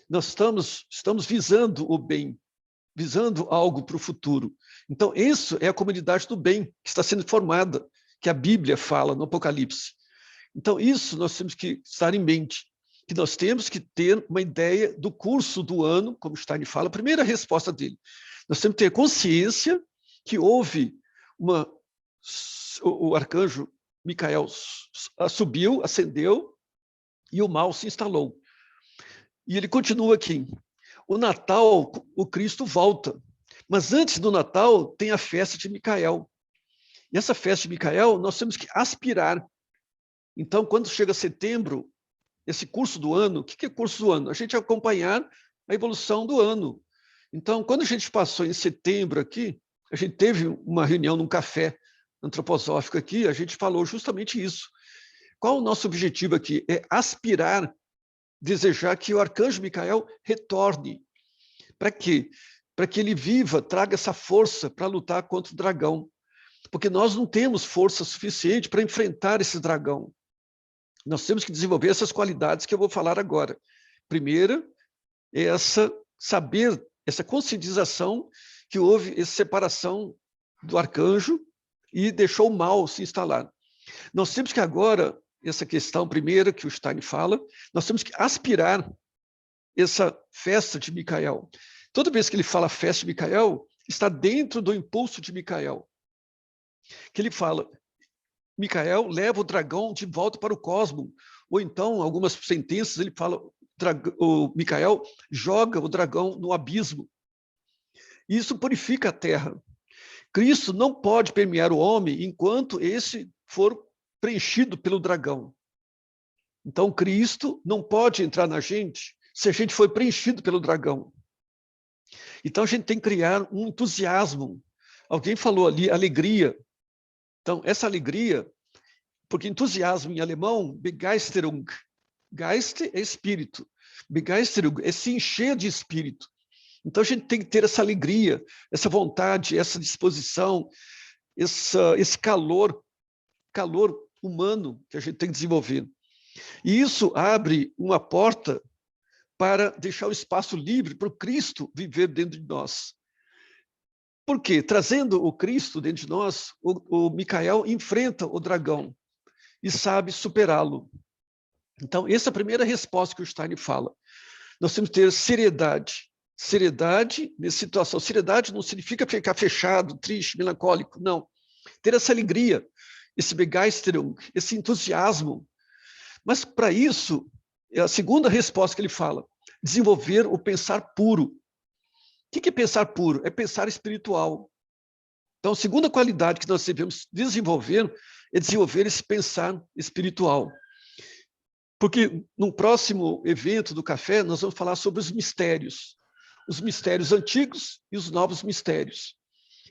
Nós estamos visando o bem, visando algo para o futuro. Então, isso é a comunidade do bem que está sendo formada, que a Bíblia fala no Apocalipse. Então, isso nós temos que estar em mente, que nós temos que ter uma ideia do curso do ano, como Steiner fala, a primeira resposta dele. Nós temos que ter consciência que houve o arcanjo Micael subiu, ascendeu, e o mal se instalou. E ele continua aqui. O Natal, o Cristo volta. Mas antes do Natal, tem a festa de Micael. E essa festa de Micael, nós temos que aspirar. Então, quando chega setembro, esse curso do ano, o que é curso do ano? A gente acompanhar a evolução do ano. Então, quando a gente passou em setembro aqui, a gente teve uma reunião num café antroposófico aqui, a gente falou justamente isso. Qual o nosso objetivo aqui? É aspirar, desejar que o arcanjo Micael retorne. Para quê? Para que ele viva, traga essa força para lutar contra o dragão. Porque nós não temos força suficiente para enfrentar esse dragão. Nós temos que desenvolver essas qualidades que eu vou falar agora. Primeira, é essa conscientização que houve essa separação do arcanjo e deixou o mal se instalar. Nós temos que agora, essa questão primeira que o Steiner fala, nós temos que aspirar essa festa de Micael. Toda vez que ele fala festa de Micael, está dentro do impulso de Micael. Que ele fala, Micael leva o dragão de volta para o cosmo. Ou então, algumas sentenças, ele fala, o Micael joga o dragão no abismo. Isso purifica a terra. Cristo não pode permear o homem enquanto esse for preenchido pelo dragão. Então, Cristo não pode entrar na gente se a gente for preenchido pelo dragão. Então, a gente tem que criar um entusiasmo. Alguém falou ali, alegria. Então, essa alegria, porque entusiasmo em alemão, Begeisterung. Geist é espírito. Begeisterung é se encher de espírito. Então, a gente tem que ter essa alegria, essa vontade, essa disposição, esse calor humano que a gente tem que desenvolver. E isso abre uma porta para deixar o espaço livre para o Cristo viver dentro de nós. Por quê? Trazendo o Cristo dentro de nós, o Micael enfrenta o dragão e sabe superá-lo. Então, essa é a primeira resposta que o Steiner fala. Nós temos que ter seriedade. Seriedade nessa situação. Seriedade não significa ficar fechado, triste, melancólico, não. Ter essa alegria, esse Begeisterung, esse entusiasmo. Mas, para isso, é a segunda resposta que ele fala, desenvolver o pensar puro. O que é pensar puro? É pensar espiritual. Então, a segunda qualidade que nós devemos desenvolver é desenvolver esse pensar espiritual. Porque no próximo evento do café, nós vamos falar sobre os mistérios antigos e os novos mistérios.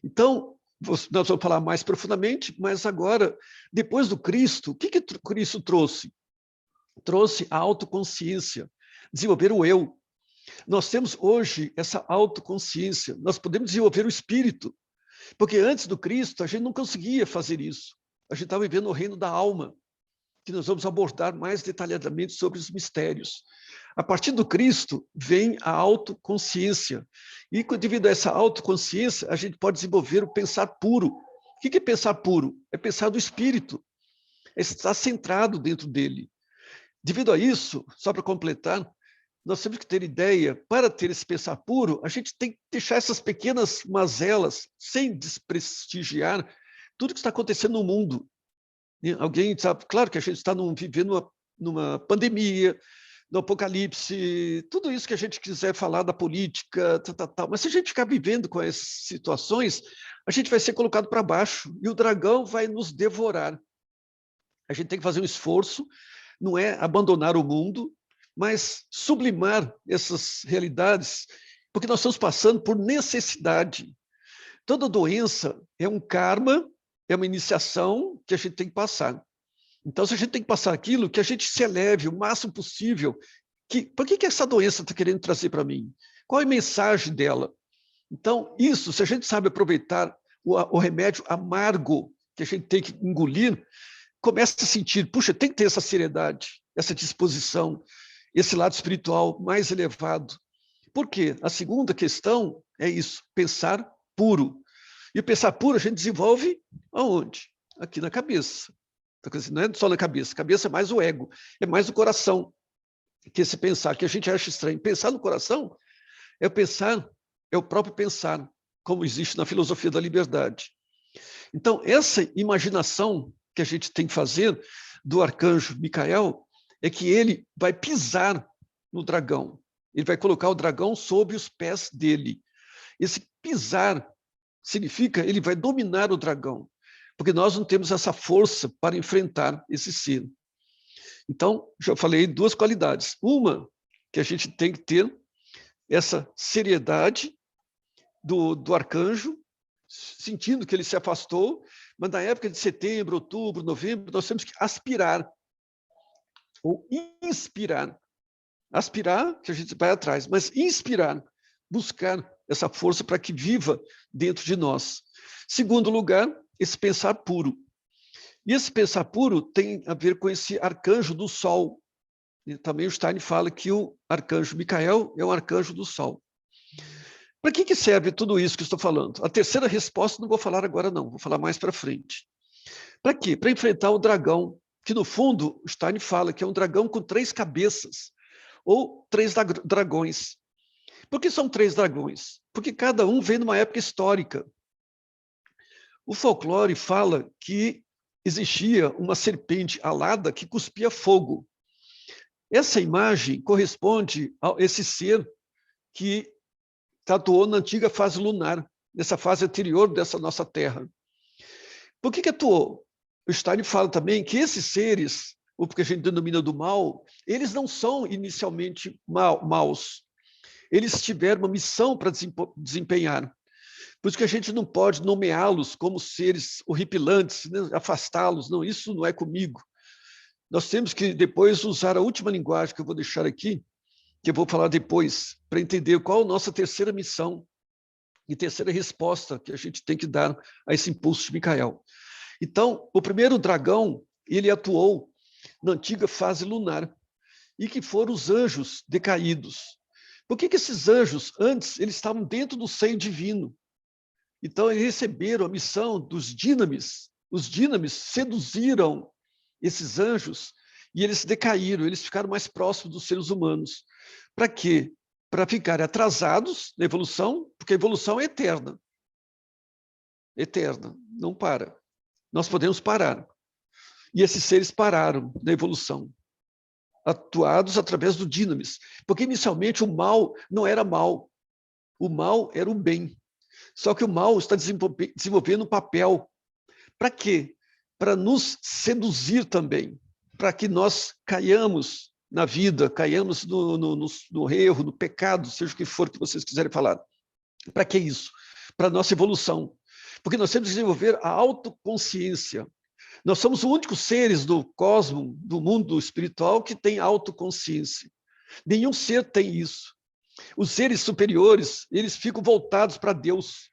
Então, nós vamos falar mais profundamente, mas agora, depois do Cristo, o que Cristo trouxe? Trouxe a autoconsciência, desenvolver o eu. Nós temos hoje essa autoconsciência, nós podemos desenvolver o espírito, porque antes do Cristo a gente não conseguia fazer isso. A gente estava vivendo o reino da alma, que nós vamos abordar mais detalhadamente sobre os mistérios. A partir do Cristo vem a autoconsciência. E devido a essa autoconsciência, a gente pode desenvolver o pensar puro. O que é pensar puro? É pensar do espírito. É estar centrado dentro dele. Devido a isso, só para completar, nós temos que ter ideia, para ter esse pensar puro, a gente tem que deixar essas pequenas mazelas, sem desprestigiar tudo que está acontecendo no mundo. Alguém sabe, claro que a gente está vivendo numa pandemia, no apocalipse, tudo isso que a gente quiser falar da política, tal. Mas se a gente ficar vivendo com essas situações, a gente vai ser colocado para baixo e o dragão vai nos devorar. A gente tem que fazer um esforço, não é abandonar o mundo, mas sublimar essas realidades, porque nós estamos passando por necessidade. Toda doença é um karma, é uma iniciação que a gente tem que passar. Então, se a gente tem que passar aquilo, que a gente se eleve o máximo possível. Por que essa doença está querendo trazer para mim? Qual é a mensagem dela? Então, isso, se a gente sabe aproveitar o remédio amargo que a gente tem que engolir, começa a sentir, puxa, tem que ter essa seriedade, essa disposição, esse lado espiritual mais elevado. Por quê? A segunda questão é isso, pensar puro. E o pensar puro a gente desenvolve aonde? Aqui na cabeça. Não é só na cabeça, cabeça é mais o ego, é mais o coração. Que esse pensar, que a gente acha estranho. Pensar no coração é o pensar, é o próprio pensar, como existe na filosofia da liberdade. Então, essa imaginação que a gente tem que fazer do arcanjo Micael é que ele vai pisar no dragão. Ele vai colocar o dragão sob os pés dele. Esse pisar significa ele vai dominar o dragão, porque nós não temos essa força para enfrentar esse ser. Então, já falei duas qualidades. Uma, que a gente tem que ter essa seriedade do arcanjo, sentindo que ele se afastou, mas na época de setembro, outubro, novembro, nós temos que aspirar, ou inspirar. Aspirar, que a gente vai atrás, mas inspirar, buscar essa força para que viva dentro de nós. Segundo lugar, esse pensar puro. E esse pensar puro tem a ver com esse arcanjo do sol. E também o Stein fala que o arcanjo Micael é um arcanjo do sol. Para que serve tudo isso que eu estou falando? A terceira resposta não vou falar agora não, vou falar mais para frente. Para quê? Para enfrentar o dragão, que no fundo o Stein fala que é um dragão com 3 cabeças, ou 3 dragões. Por que são 3 dragões? Porque cada um vem numa época histórica. O folclore fala que existia uma serpente alada que cuspia fogo. Essa imagem corresponde a esse ser que atuou na antiga fase lunar, nessa fase anterior dessa nossa Terra. Por que atuou? O Stein fala também que esses seres, ou porque a gente denomina do mal, eles não são inicialmente maus. Eles tiveram uma missão para desempenhar. Por isso que a gente não pode nomeá-los como seres horripilantes, né? Afastá-los. Não, isso não é comigo. Nós temos que depois usar a última linguagem que eu vou deixar aqui, que eu vou falar depois, para entender qual a nossa terceira missão e terceira resposta que a gente tem que dar a esse impulso de Micael. Então, o primeiro dragão, ele atuou na antiga fase lunar, e que foram os anjos decaídos. Por que esses anjos, antes, eles estavam dentro do seio divino? Então, eles receberam a missão dos dínamis. Os dínamis seduziram esses anjos e eles decaíram, eles ficaram mais próximos dos seres humanos. Para quê? Para ficarem atrasados na evolução, porque a evolução é eterna. Eterna, não para. Nós podemos parar. E esses seres pararam na evolução, atuados através do dínamis. Porque inicialmente o mal não era mal. O mal era o bem. Só que o mal está desenvolvendo um papel. Para quê? Para nos seduzir também, para que nós caiamos na vida, caiamos no erro, no pecado, seja o que for que vocês quiserem falar. Para que isso? Para a nossa evolução. Porque nós temos que desenvolver a autoconsciência. Nós somos os únicos seres do cosmos, do mundo espiritual, que tem autoconsciência. Nenhum ser tem isso. Os seres superiores, eles ficam voltados para Deus,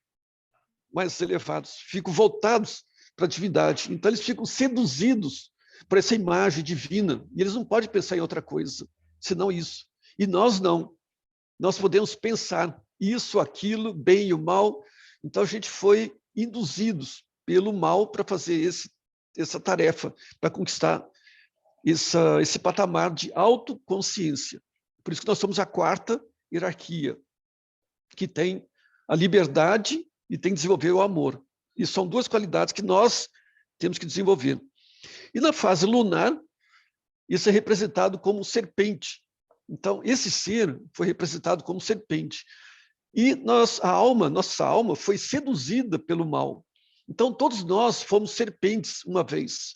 mais elevados, ficam voltados para a divindade. Então, eles ficam seduzidos por essa imagem divina, e eles não podem pensar em outra coisa, senão isso. E nós não. Nós podemos pensar isso, aquilo, bem e o mal. Então, a gente foi induzidos pelo mal para fazer essa tarefa, para conquistar esse patamar de autoconsciência. Por isso que nós somos a quarta hierarquia, que tem a liberdade e tem que desenvolver o amor. E são duas qualidades que nós temos que desenvolver. E na fase lunar, isso é representado como serpente. Então, esse ser foi representado como serpente. E nossa alma foi seduzida pelo mal. Então, todos nós fomos serpentes uma vez.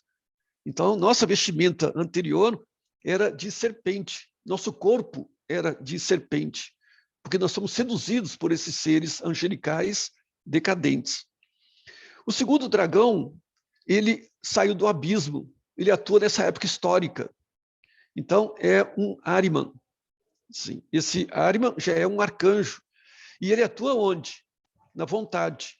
Então, nossa vestimenta anterior era de serpente. Nosso corpo era de serpente. Porque nós somos seduzidos por esses seres angelicais decadentes. O segundo dragão, ele saiu do abismo. Ele atua nessa época histórica. Então, é um Ahriman. Sim, esse Ahriman já é um arcanjo. E ele atua onde? Na vontade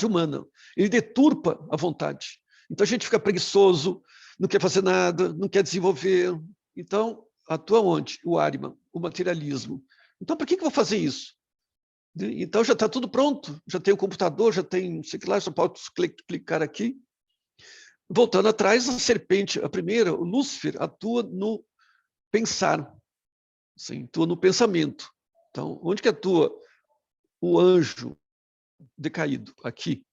humana. Ele deturpa a vontade. Então a gente fica preguiçoso, não quer fazer nada, não quer desenvolver. Então, atua onde? O Ahriman, o materialismo. Então, por que eu vou fazer isso? Então já está tudo pronto, já tem o computador, já tem, não sei o que lá, só posso clicar aqui. Voltando atrás, a serpente, a primeira, o Lúcifer, atua no pensar, sim, atua no pensamento. Então, onde que atua o anjo decaído? Aqui.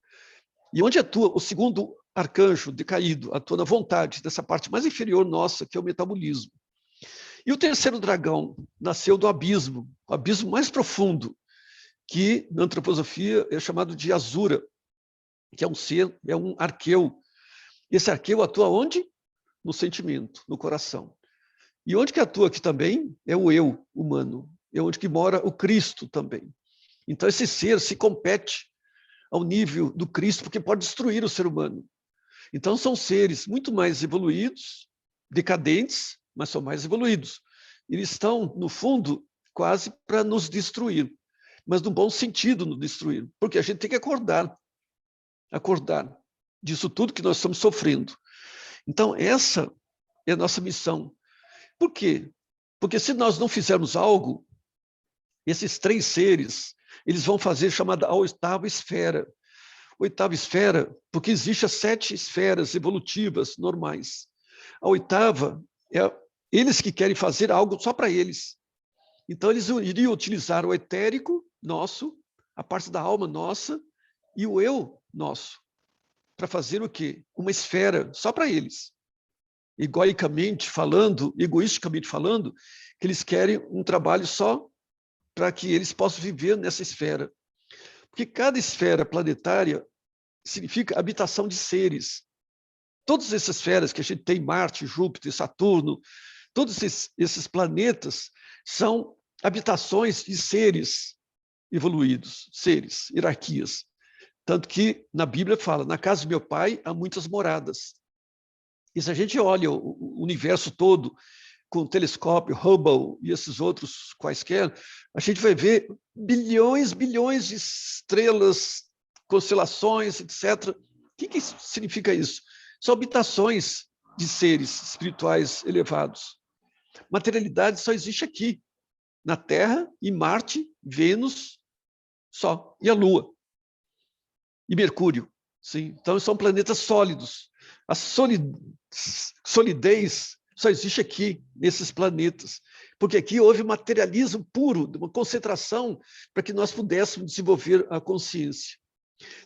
E onde atua o segundo arcanjo decaído? Atua na vontade, dessa parte mais inferior nossa, que é o metabolismo. E o terceiro dragão nasceu do abismo, o abismo mais profundo, que na antroposofia é chamado de Asura, que é um ser, é um arqueu. Esse arqueu atua onde? No sentimento, no coração. E onde que atua aqui também é o eu humano, é onde que mora o Cristo também. Então esse ser se compete ao nível do Cristo, porque pode destruir o ser humano. Então são seres muito mais evoluídos, decadentes, mas são mais evoluídos. Eles estão, no fundo, quase para nos destruir, mas no bom sentido nos destruir, porque a gente tem que acordar disso tudo que nós estamos sofrendo. Então essa é a nossa missão. Por quê? Porque se nós não fizermos algo, esses três seres, eles vão fazer chamada a oitava esfera. Oitava esfera, porque existem as 7 esferas evolutivas normais. A oitava é eles que querem fazer algo só para eles. Então, eles iriam utilizar o etérico nosso, a parte da alma nossa e o eu nosso, para fazer o quê? Uma esfera só para eles. Egoicamente falando, egoisticamente falando, que eles querem um trabalho só para que eles possam viver nessa esfera. Porque cada esfera planetária significa habitação de seres. Todas essas esferas que a gente tem, Marte, Júpiter, Saturno, todos esses planetas são habitações de seres evoluídos, seres, hierarquias. Tanto que na Bíblia fala, na casa do meu pai há muitas moradas. E se a gente olha o universo todo, com o telescópio, Hubble e esses outros quaisquer, a gente vai ver bilhões de estrelas, constelações, etc. O que significa isso? São habitações de seres espirituais elevados. Materialidade só existe aqui, na Terra, e Marte, Vênus, só, e a Lua, e Mercúrio. Sim? Então, são planetas sólidos. A solidez só existe aqui, nesses planetas, porque aqui houve materialismo puro, uma concentração para que nós pudéssemos desenvolver a consciência.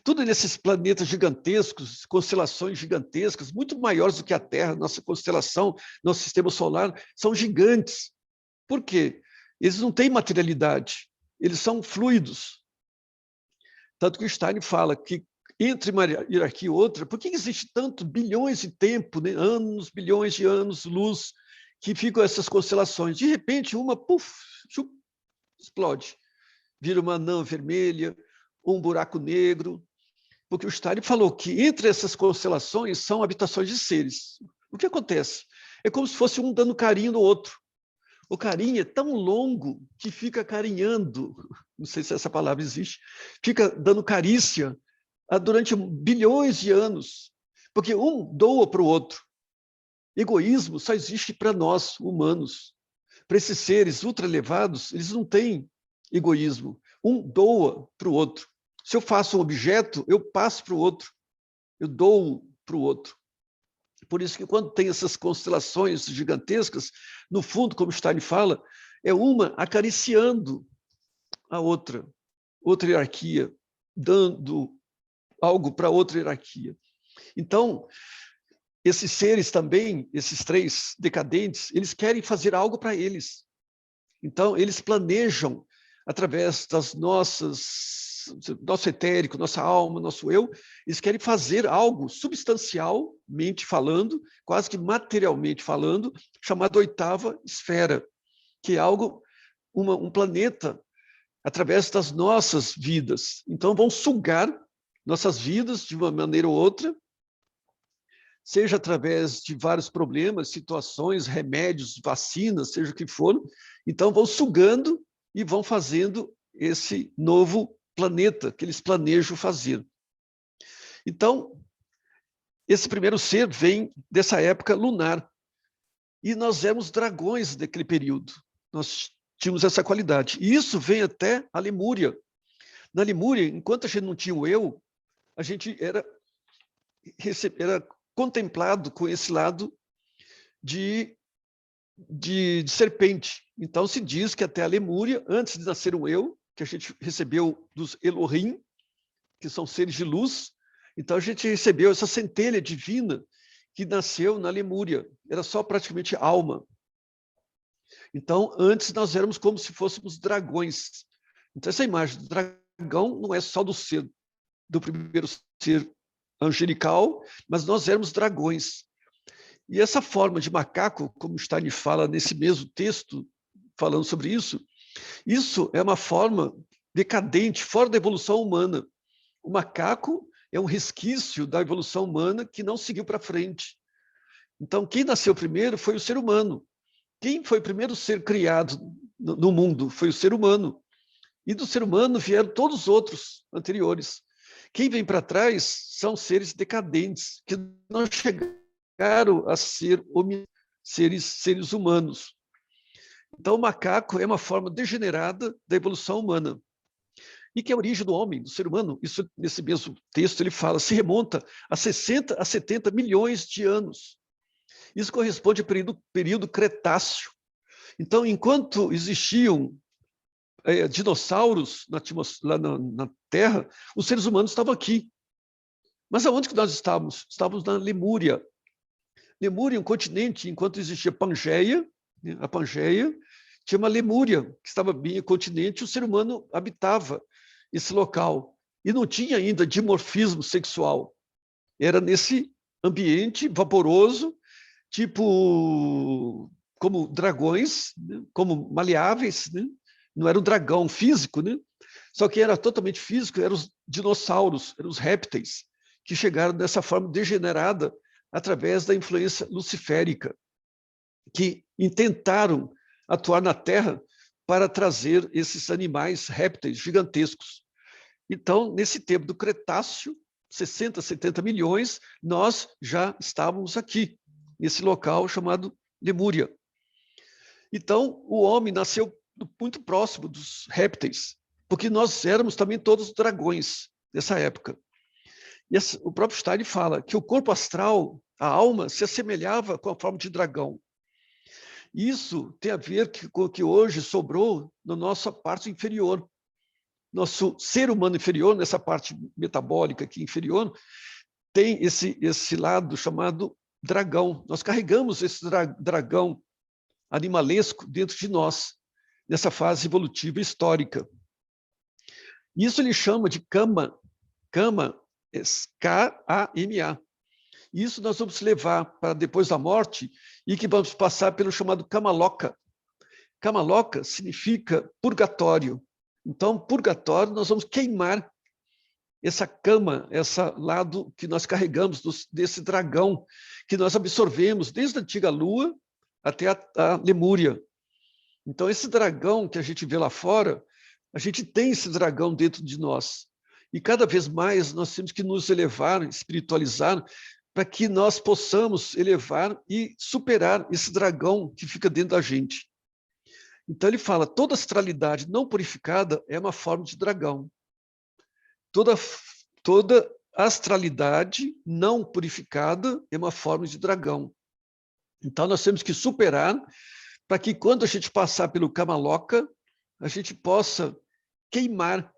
Tudo nesses planetas gigantescos, constelações gigantescas, muito maiores do que a Terra, nossa constelação, nosso sistema solar, são gigantes. Por quê? Eles não têm materialidade, eles são fluidos. Tanto que Stein fala que entre uma hierarquia e outra, por que existe tanto bilhões de tempo, né? Anos, bilhões de anos, luz, que ficam essas constelações? De repente, uma, puf, chup, explode. Vira uma anã vermelha, um buraco negro. Porque o Stein falou que entre essas constelações são habitações de seres. O que acontece? É como se fosse um dando carinho no outro. O carinho é tão longo que fica carinhando, não sei se essa palavra existe, fica dando carícia durante bilhões de anos, porque um doa para o outro. Egoísmo só existe para nós, humanos. Para esses seres ultra elevados, eles não têm egoísmo. Um doa para o outro. Se eu faço um objeto, eu passo para o outro. Eu dou para o outro. Por isso que quando tem essas constelações gigantescas, no fundo, como Stein fala, é uma acariciando a outra hierarquia, dando algo para outra hierarquia. Então, esses seres também, esses três decadentes, eles querem fazer algo para eles. Então, eles planejam, através das nosso etérico, nossa alma, nosso eu, eles querem fazer algo substancialmente falando, quase que materialmente falando, chamado oitava esfera, que é algo, um planeta, através das nossas vidas. Então, vão sugar nossas vidas de uma maneira ou outra, seja através de vários problemas, situações, remédios, vacinas, seja o que for. Então, vão sugando e vão fazendo esse novo planeta que eles planejam fazer. Então, esse primeiro ser vem dessa época lunar. E nós éramos dragões daquele período. Nós tínhamos essa qualidade. E isso vem até a Lemúria. Na Lemúria, enquanto a gente não tinha o eu, a gente era contemplado com esse lado de serpente. Então, se diz que até a Lemúria, antes de nascer um eu, que a gente recebeu dos Elohim, que são seres de luz, então a gente recebeu essa centelha divina que nasceu na Lemúria. Era só praticamente alma. Então, antes nós éramos como se fôssemos dragões. Então, essa imagem do dragão não é só do primeiro ser angelical, mas nós éramos dragões. E essa forma de macaco, como Stein fala nesse mesmo texto, falando sobre isso é uma forma decadente, fora da evolução humana. O macaco é um resquício da evolução humana que não seguiu para frente. Então, quem nasceu primeiro foi o ser humano. Quem foi o primeiro ser criado no mundo foi o ser humano. E do ser humano vieram todos os outros anteriores. Quem vem para trás são seres decadentes, que não chegaram a ser seres humanos. Então, o macaco é uma forma degenerada da evolução humana. E que a origem do homem, do ser humano, isso nesse mesmo texto ele fala, se remonta a 60 a 70 milhões de anos. Isso corresponde ao período Cretáceo. Então, enquanto existiam dinossauros lá na Terra, os seres humanos estavam aqui. Mas aonde que nós estávamos? Estávamos na Lemúria. Lemúria é um continente, enquanto existia Pangeia, né, a Pangeia, tinha uma Lemúria, que estava bem o continente, o ser humano habitava esse local. E não tinha ainda dimorfismo sexual. Era nesse ambiente vaporoso, tipo como dragões, né, como maleáveis, né? Não era um dragão físico, né? Só que era totalmente físico, eram os dinossauros, eram os répteis, que chegaram dessa forma degenerada através da influência luciférica, que intentaram atuar na Terra para trazer esses animais répteis gigantescos. Então, nesse tempo do Cretáceo, 60, 70 milhões, nós já estávamos aqui, nesse local chamado Lemúria. Então, o homem nasceu muito próximo dos répteis, porque nós éramos também todos dragões nessa época. E o próprio Stein fala que o corpo astral, a alma, se assemelhava com a forma de dragão. Isso tem a ver com o que hoje sobrou na nossa parte inferior. Nosso ser humano inferior, nessa parte metabólica aqui inferior, tem esse lado chamado dragão. Nós carregamos esse dragão animalesco dentro de nós, nessa fase evolutiva histórica. Isso ele chama de Kama. Kama é K-A-M-A. Isso nós vamos levar para depois da morte e que vamos passar pelo chamado Kamaloka. Kamaloka significa purgatório. Então, purgatório, nós vamos queimar essa cama, esse lado que nós carregamos desse dragão que nós absorvemos desde a antiga Lua até a Lemúria. Então, esse dragão que a gente vê lá fora, a gente tem esse dragão dentro de nós. E cada vez mais nós temos que nos elevar, espiritualizar, para que nós possamos elevar e superar esse dragão que fica dentro da gente. Então ele fala, toda astralidade não purificada é uma forma de dragão. Toda astralidade não purificada é uma forma de dragão. Então nós temos que superar para que quando a gente passar pelo Kamaloka, a gente possa queimar,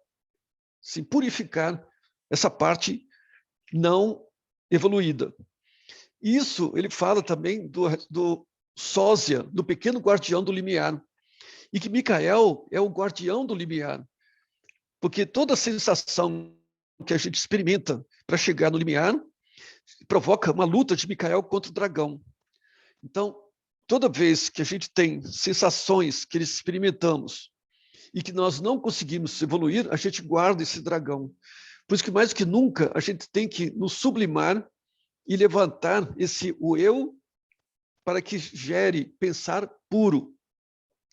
se purificar essa parte não evoluída. Isso ele fala também do sósia, do pequeno guardião do limiar, e que Micael é o guardião do limiar, porque toda a sensação que a gente experimenta para chegar no limiar provoca uma luta de Micael contra o dragão. Então, toda vez que a gente tem sensações que experimentamos e que nós não conseguimos evoluir, a gente guarda esse dragão. Por isso que mais do que nunca a gente tem que nos sublimar e levantar o eu para que gere pensar puro.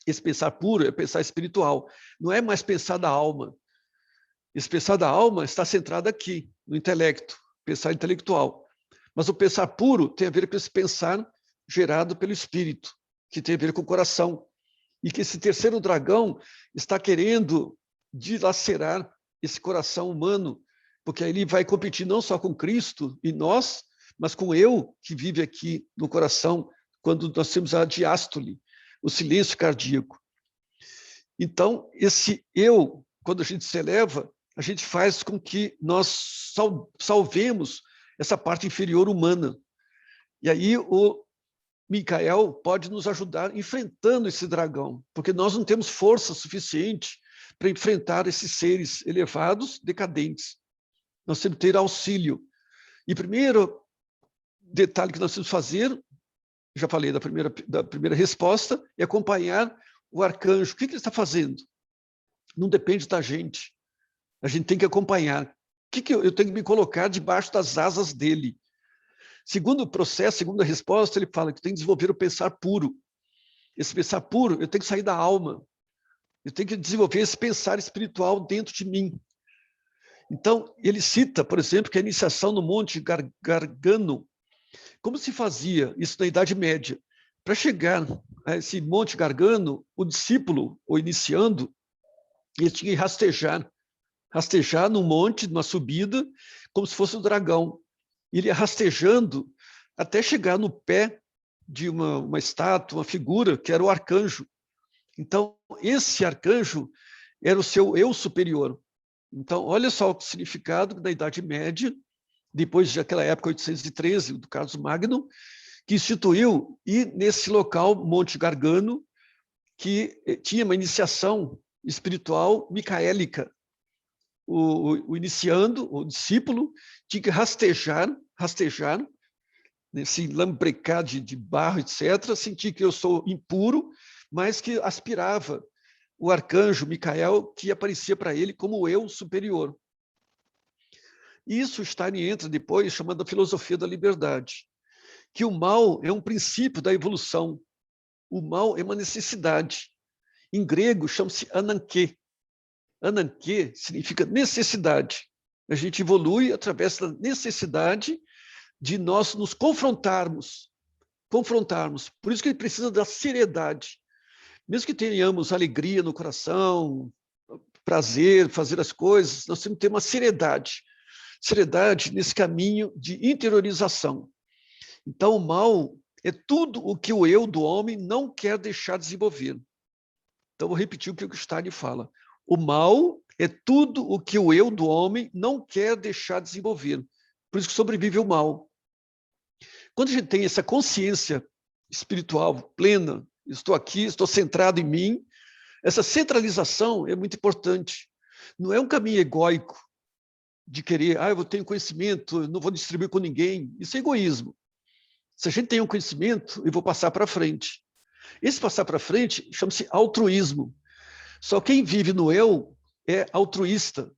Esse pensar puro é pensar espiritual, não é mais pensar da alma. Esse pensar da alma está centrado aqui, no intelecto, pensar intelectual. Mas o pensar puro tem a ver com esse pensar gerado pelo espírito, que tem a ver com o coração. E que esse terceiro dragão está querendo dilacerar esse coração humano, porque aí ele vai competir não só com Cristo e nós, mas com o eu que vive aqui no coração, quando nós temos a diástole, o silêncio cardíaco. Então, esse eu, quando a gente se eleva, a gente faz com que nós salvemos essa parte inferior humana. E aí o Micael pode nos ajudar enfrentando esse dragão, porque nós não temos força suficiente para enfrentar esses seres elevados, decadentes. Nós temos que ter auxílio. E o primeiro detalhe que nós temos que fazer, já falei da primeira resposta, é acompanhar o arcanjo. O que ele está fazendo? Não depende da gente. A gente tem que acompanhar. O que eu tenho que me colocar debaixo das asas dele? Segundo o processo, segundo a resposta, ele fala que tem que desenvolver o pensar puro. Esse pensar puro, eu tenho que sair da alma. Eu tenho que desenvolver esse pensar espiritual dentro de mim. Então, ele cita, por exemplo, que a iniciação no Monte Gargano, como se fazia isso na Idade Média? Para chegar a esse Monte Gargano, o discípulo, o iniciando, ele tinha que rastejar no monte, numa subida, como se fosse um dragão. Ele ia rastejando até chegar no pé de uma estátua, uma figura, que era o arcanjo. Então, esse arcanjo era o seu eu superior. Então, olha só o significado da Idade Média, depois daquela época, 813, do Carlos Magno, que instituiu, e nesse local, Monte Gargano, que tinha uma iniciação espiritual micaélica. O iniciando, o discípulo, tinha que rastejar, nesse lambrecar de barro, etc., sentir que eu sou impuro, mas que aspirava o arcanjo Micael, que aparecia para ele como o eu superior. Isso Stein entra depois chamando a filosofia da liberdade, que o mal é um princípio da evolução. O mal é uma necessidade. Em grego chama-se ananke. Ananke significa necessidade. A gente evolui através da necessidade de nós nos confrontarmos. Por isso que ele precisa da seriedade. Mesmo que tenhamos alegria no coração, prazer, fazer as coisas, nós temos que ter uma seriedade. Seriedade nesse caminho de interiorização. Então, o mal é tudo o que o eu do homem não quer deixar desenvolver. Então, vou repetir o que o Stein fala. O mal é tudo o que o eu do homem não quer deixar desenvolver. Por isso que sobrevive o mal. Quando a gente tem essa consciência espiritual plena, estou aqui, estou centrado em mim, essa centralização é muito importante. Não é um caminho egóico de querer, eu tenho conhecimento, eu não vou distribuir com ninguém. Isso é egoísmo. Se a gente tem um conhecimento, eu vou passar para frente. Esse passar para frente chama-se altruísmo. Só quem vive no eu é altruísta.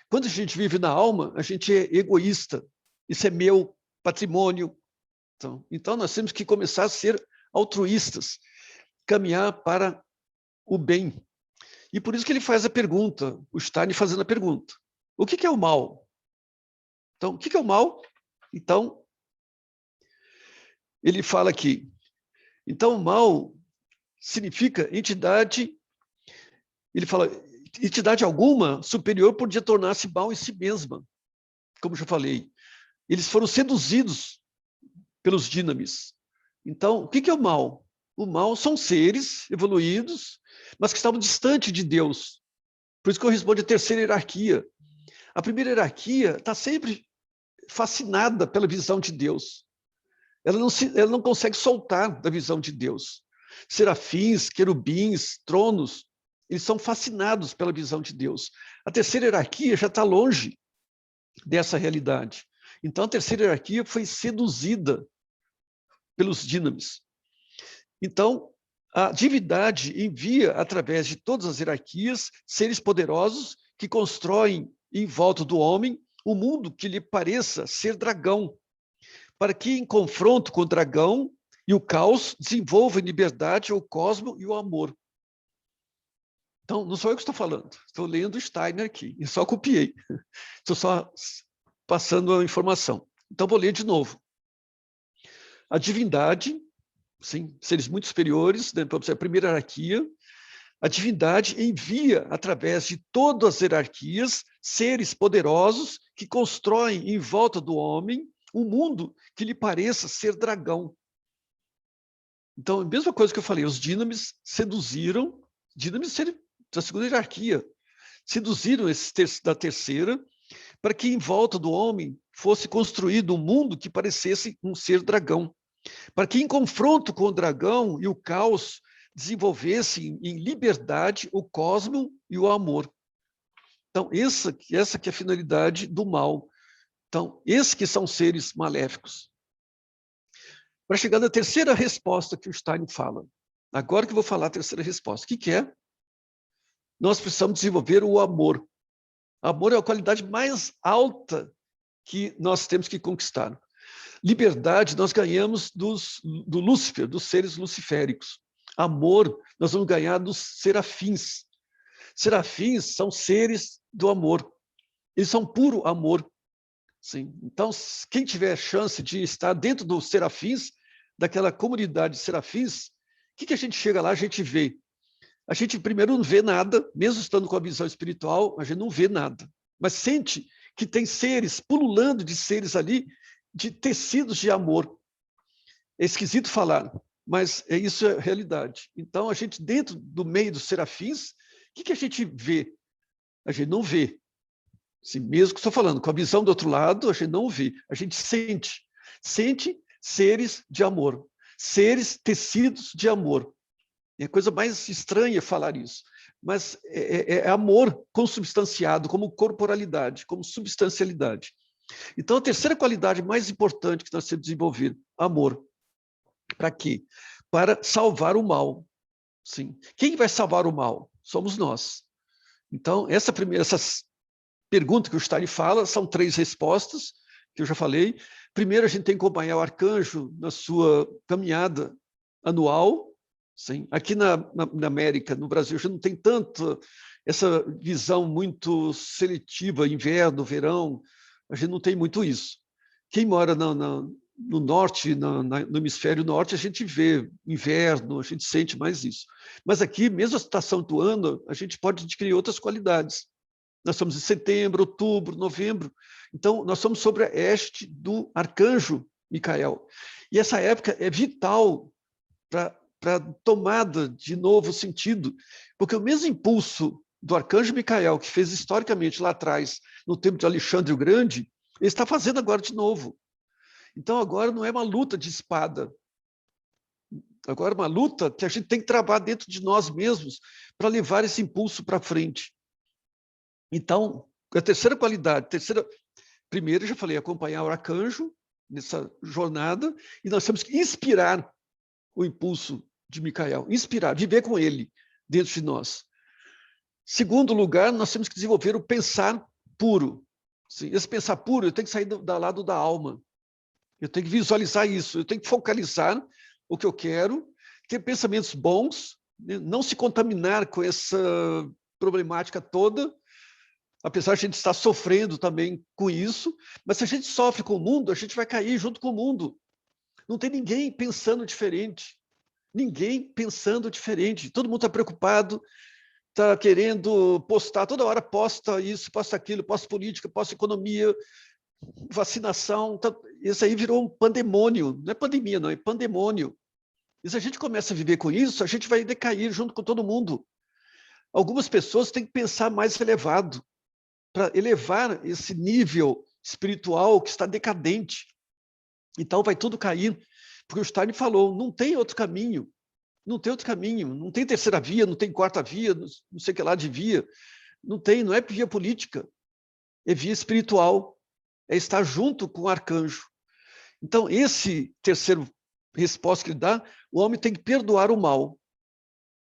Quando a gente vive na alma, a gente é egoísta. Isso é meu patrimônio. Então nós temos que começar a ser altruístas, caminhar para o bem. E por isso que ele faz a pergunta, o Stein fazendo a pergunta. O que é o mal? Então, o que é o mal? Então, ele fala aqui. Então, o mal significa entidade, ele fala, entidade alguma superior podia tornar-se mal em si mesma, como já falei. Eles foram seduzidos pelos dínamis. Então, o que é o mal? O mal são seres evoluídos, mas que estavam distantes de Deus. Por isso corresponde à terceira hierarquia. A primeira hierarquia está sempre fascinada pela visão de Deus. Ela não consegue soltar da visão de Deus. Serafins, querubins, tronos, eles são fascinados pela visão de Deus. A terceira hierarquia já está longe dessa realidade. Então, a terceira hierarquia foi seduzida pelos dínamis. Então, a divindade envia, através de todas as hierarquias, seres poderosos que constroem em volta do homem um mundo que lhe pareça ser dragão, para que, em confronto com o dragão e o caos, desenvolva em liberdade o cosmo e o amor. Então, não sou eu que estou falando, estou lendo Steiner aqui, e só copiei. Estou só passando a informação. Então, vou ler de novo. A divindade, sim, seres muito superiores, né, a primeira hierarquia, a divindade envia, através de todas as hierarquias, seres poderosos que constroem em volta do homem um mundo que lhe pareça ser dragão. Então, a mesma coisa que eu falei, os dínamis seduziram, dínamis da segunda hierarquia, seduziram esses da terceira, para que em volta do homem fosse construído um mundo que parecesse um ser dragão, para que em confronto com o dragão e o caos desenvolvesse em liberdade o cosmo e o amor. Então, essa que é a finalidade do mal. Então, esses que são seres maléficos. Para chegar na terceira resposta que o Stein fala. Agora que eu vou falar a terceira resposta. O que é? Nós precisamos desenvolver o amor. Amor é a qualidade mais alta que nós temos que conquistar. Liberdade nós ganhamos do Lúcifer, dos seres luciféricos. Amor nós vamos ganhar dos serafins. Serafins são seres do amor. Eles são puro amor. Sim. Então, quem tiver chance de estar dentro dos serafins, daquela comunidade de serafins, o que a gente chega lá, a gente vê? A gente primeiro não vê nada, mesmo estando com a visão espiritual, a gente não vê nada. Mas sente que tem seres, pululando de seres ali, de tecidos de amor. É esquisito falar, mas isso é a realidade. Então, a gente, dentro do meio dos serafins, o que a gente vê? A gente não vê. Assim, mesmo que estou falando, com a visão do outro lado, a gente não vê. A gente sente. Sente seres de amor. Seres tecidos de amor. É a coisa mais estranha falar isso. Mas é amor consubstanciado, como corporalidade, como substancialidade. Então, a terceira qualidade mais importante que nós temos que desenvolver, amor. Para quê? Para salvar o mal. Sim. Quem vai salvar o mal? Somos nós. Então, essas perguntas que o Stein fala são 3 respostas, que eu já falei. Primeiro, a gente tem que acompanhar o arcanjo na sua caminhada anual. Sim. Aqui na América, no Brasil, a gente não tem tanto essa visão muito seletiva, inverno, verão, a gente não tem muito isso. Quem mora no norte, no hemisfério norte, a gente vê inverno, a gente sente mais isso. Mas aqui, mesmo a estação do ano, a gente pode adquirir outras qualidades. Nós estamos em setembro, outubro, novembro. Então, nós somos sobre a égide do arcanjo Micael. E essa época é vital para a tomada de novo sentido, porque o mesmo impulso do arcanjo Micael, que fez historicamente lá atrás, no tempo de Alexandre o Grande, ele está fazendo agora de novo. Então, agora não é uma luta de espada. Agora é uma luta que a gente tem que trabalhar dentro de nós mesmos para levar esse impulso para frente. Então, a terceira qualidade, primeiro, eu já falei, acompanhar o arcanjo nessa jornada, e nós temos que inspirar o impulso de Micael, inspirar, viver com ele dentro de nós. Segundo lugar, nós temos que desenvolver o pensar puro. Sim, esse pensar puro, eu tenho que sair do lado da alma. Eu tenho que visualizar isso, eu tenho que focalizar o que eu quero, ter pensamentos bons, né? Não se contaminar com essa problemática toda, apesar de a gente estar sofrendo também com isso, mas se a gente sofre com o mundo, a gente vai cair junto com o mundo. Não tem ninguém pensando diferente. Ninguém pensando diferente. Todo mundo está preocupado, está querendo postar, toda hora posta isso, posta aquilo, posta política, posta economia, vacinação. Isso aí virou um pandemônio. Não é pandemia, não, é pandemônio. E se a gente começa a viver com isso, a gente vai decair junto com todo mundo. Algumas pessoas têm que pensar mais elevado, para elevar esse nível espiritual que está decadente. Então vai tudo cair, porque o Stein falou, não tem outro caminho, não tem outro caminho, não tem terceira via, não tem quarta via, não sei o que lá de via, não é via política, é via espiritual, é estar junto com o arcanjo. Então, esse terceiro resposta que ele dá, o homem tem que perdoar o mal.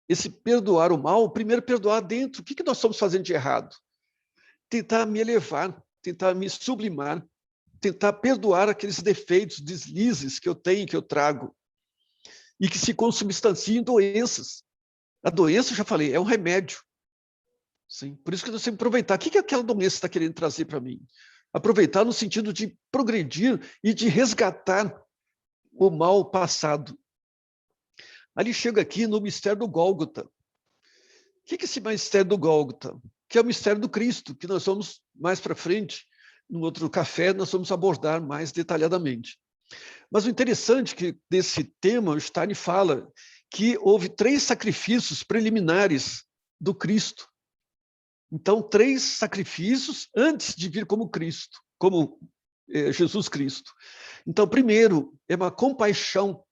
Esse perdoar o mal, primeiro perdoar dentro, o que nós estamos fazendo de errado? Tentar me elevar, tentar me sublimar, tentar perdoar aqueles defeitos, deslizes que eu tenho, que eu trago, e que se consubstanciam em doenças. A doença, eu já falei, é um remédio. Sim? Por isso que nós temos que aproveitar. O que aquela doença está querendo trazer para mim? Aproveitar no sentido de progredir e de resgatar o mal passado. Ali chega aqui no mistério do Gólgota. O que é esse mistério do Gólgota? Que é o mistério do Cristo, que nós vamos mais para frente, no outro café, nós vamos abordar mais detalhadamente. Mas o interessante é que desse tema, o Stein fala que houve 3 sacrifícios preliminares do Cristo. Então, 3 sacrifícios antes de vir como Cristo, como Jesus Cristo. Então, primeiro, é uma compaixão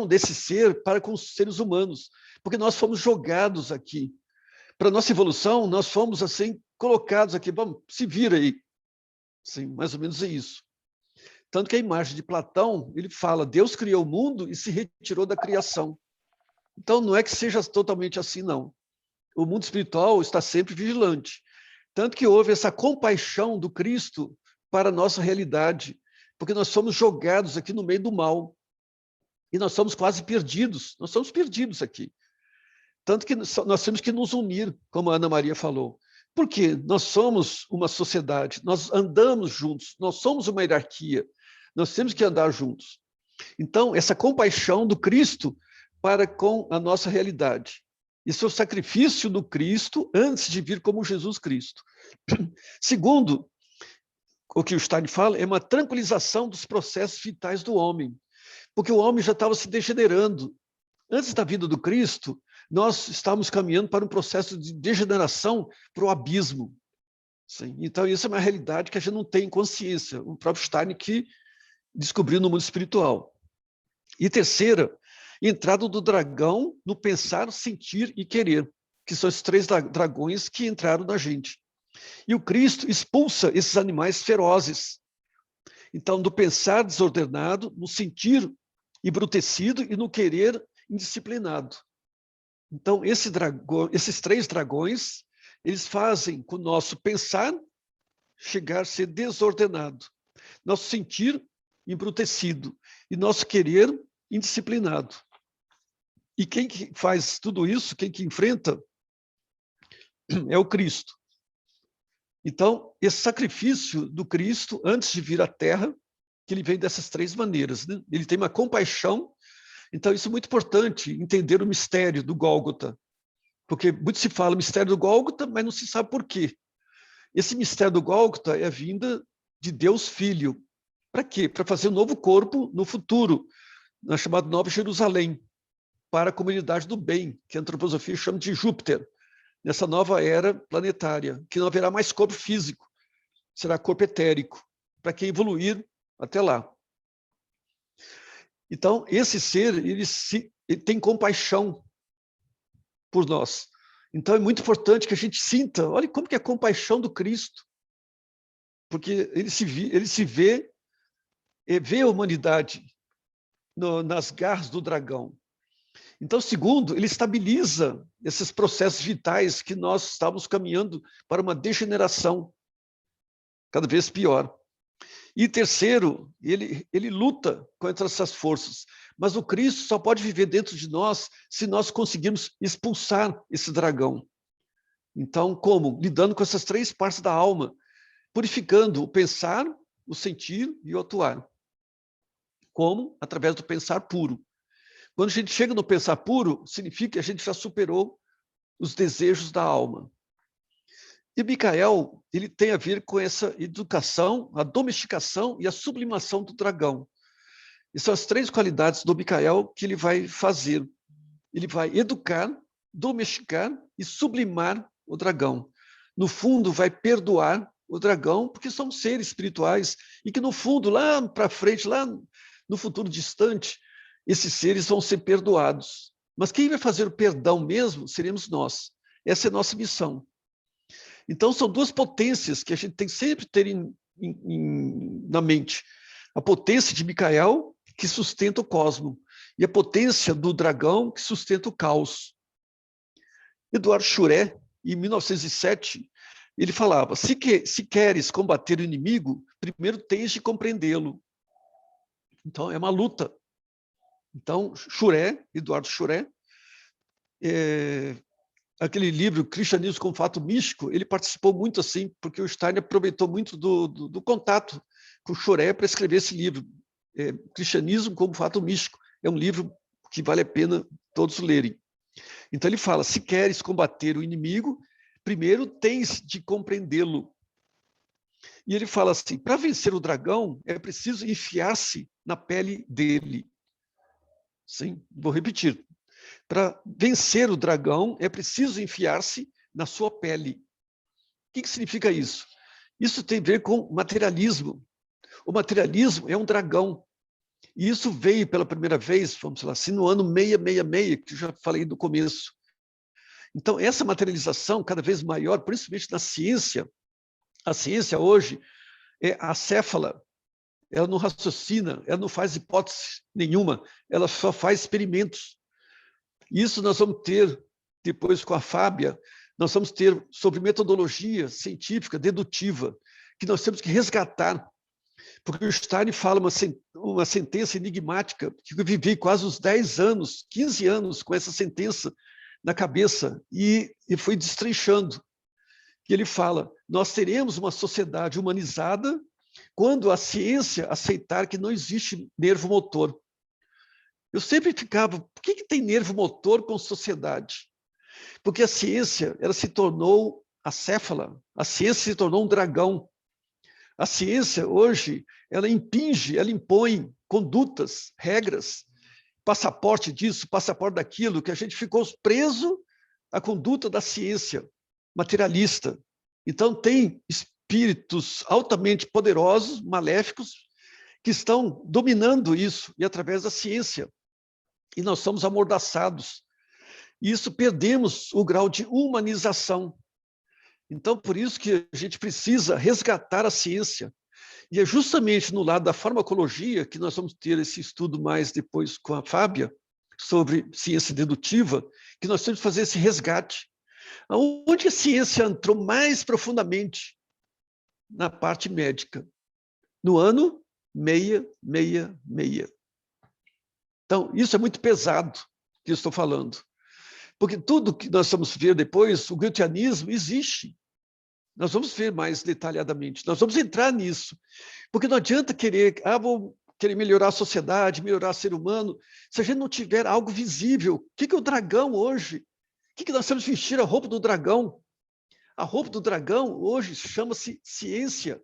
desse ser para com os seres humanos, porque nós fomos jogados aqui. Para a nossa evolução, nós fomos assim colocados aqui, vamos, se vira aí. Sim, mais ou menos é isso. Tanto que a imagem de Platão, ele fala, Deus criou o mundo e se retirou da criação. Então, não é que seja totalmente assim, não. O mundo espiritual está sempre vigilante. Tanto que houve essa compaixão do Cristo para a nossa realidade, porque nós somos jogados aqui no meio do mal. E nós somos quase perdidos, nós somos perdidos aqui. Tanto que nós temos que nos unir, como a Ana Maria falou. Porque nós somos uma sociedade, nós andamos juntos, nós somos uma hierarquia, nós temos que andar juntos. Então, essa compaixão do Cristo para com a nossa realidade. Isso é o sacrifício do Cristo antes de vir como Jesus Cristo. Segundo, o que o Stein fala é uma tranquilização dos processos vitais do homem, porque o homem já estava se degenerando. Antes da vinda do Cristo, nós estávamos caminhando para um processo de degeneração para o abismo. Sim? Então, isso é uma realidade que a gente não tem consciência. O próprio Stein que descobriu no mundo espiritual. E terceira, entrada do dragão no pensar, sentir e querer, que são os 3 dragões que entraram na gente. E o Cristo expulsa esses animais ferozes. Então, do pensar desordenado, no sentir embrutecido e no querer indisciplinado. Então, esses 3 dragões, eles fazem com o nosso pensar chegar a ser desordenado, nosso sentir embrutecido e nosso querer indisciplinado. E quem que faz tudo isso, quem que enfrenta, é o Cristo. Então, esse sacrifício do Cristo, antes de vir à Terra, que ele vem dessas 3 maneiras, né? Ele tem uma compaixão. Então, isso é muito importante, entender o mistério do Gólgota. Porque muito se fala mistério do Gólgota, mas não se sabe por quê. Esse mistério do Gólgota é a vinda de Deus Filho. Para quê? Para fazer um novo corpo no futuro, na chamada Nova Jerusalém, para a comunidade do bem, que a antroposofia chama de Júpiter, nessa nova era planetária, que não haverá mais corpo físico, será corpo etérico, para quem evoluir até lá. Então, esse ser, ele tem compaixão por nós. Então, é muito importante que a gente sinta, olha como que é a compaixão do Cristo, porque ele se vê a humanidade nas garras do dragão. Então, segundo, ele estabiliza esses processos vitais que nós estamos caminhando para uma degeneração cada vez pior. E terceiro, ele luta contra essas forças. Mas o Cristo só pode viver dentro de nós se nós conseguirmos expulsar esse dragão. Então, como? Lidando com essas 3 partes da alma, purificando o pensar, o sentir e o atuar. Como? Através do pensar puro. Quando a gente chega no pensar puro, significa que a gente já superou os desejos da alma. E Micael, ele tem a ver com essa educação, a domesticação e a sublimação do dragão. E são as 3 qualidades do Micael que ele vai fazer. Ele vai educar, domesticar e sublimar o dragão. No fundo, vai perdoar o dragão, porque são seres espirituais e que, no fundo, lá para frente, lá no futuro distante, esses seres vão ser perdoados. Mas quem vai fazer o perdão mesmo seremos nós. Essa é a nossa missão. Então, são 2 potências que a gente tem que sempre ter na mente. A potência de Micael, que sustenta o cosmo, e a potência do dragão, que sustenta o caos. Eduardo Schuré, em 1907, ele falava, se queres combater o inimigo, primeiro tens de compreendê-lo. Então, é uma luta. Então, Eduardo Schuré, aquele livro, Cristianismo como Fato Místico, ele participou muito assim, porque o Steiner aproveitou muito do contato com o Schuré para escrever esse livro, Cristianismo como Fato Místico. É um livro que vale a pena todos lerem. Então, ele fala, se queres combater o inimigo, primeiro tens de compreendê-lo. E ele fala assim, para vencer o dragão, é preciso enfiar-se na pele dele. Sim, vou repetir. Para vencer o dragão, é preciso enfiar-se na sua pele. O que significa isso? Isso tem a ver com materialismo. O materialismo é um dragão. E isso veio pela primeira vez, vamos falar assim, no ano 666, que eu já falei no começo. Então, essa materialização cada vez maior, principalmente na ciência, a ciência hoje é acéfala. Ela não raciocina, ela não faz hipótese nenhuma, ela só faz experimentos. Isso nós vamos ter, depois com a Fábia, nós vamos ter sobre metodologia científica dedutiva, que nós temos que resgatar, porque o Steiner fala uma sentença enigmática, que eu vivi quase uns 10 anos, 15 anos com essa sentença na cabeça, e fui destrinchando. E ele fala, nós teremos uma sociedade humanizada quando a ciência aceitar que não existe nervo motor. Eu sempre ficava, por que tem nervo motor com sociedade? Porque a ciência, ela se tornou acéfala, a ciência se tornou um dragão. A ciência, hoje, ela impõe condutas, regras, passaporte disso, passaporte daquilo, que a gente ficou preso à conduta da ciência materialista. Então, tem espíritos altamente poderosos, maléficos, que estão dominando isso, e através da ciência. E nós somos amordaçados. E isso perdemos o grau de humanização. Então, por isso que a gente precisa resgatar a ciência. E é justamente no lado da farmacologia, que nós vamos ter esse estudo mais depois com a Fábia, sobre ciência dedutiva, que nós temos que fazer esse resgate. Onde a ciência entrou mais profundamente? Na parte médica. No ano 666. Então, isso é muito pesado que eu estou falando. Porque tudo que nós vamos ver depois, o guiltianismo existe. Nós vamos ver mais detalhadamente. Nós vamos entrar nisso. Porque não adianta querer, vou querer melhorar a sociedade, melhorar o ser humano, se a gente não tiver algo visível. O que é o dragão hoje? O que nós temos que vestir a roupa do dragão? A roupa do dragão hoje chama-se ciência.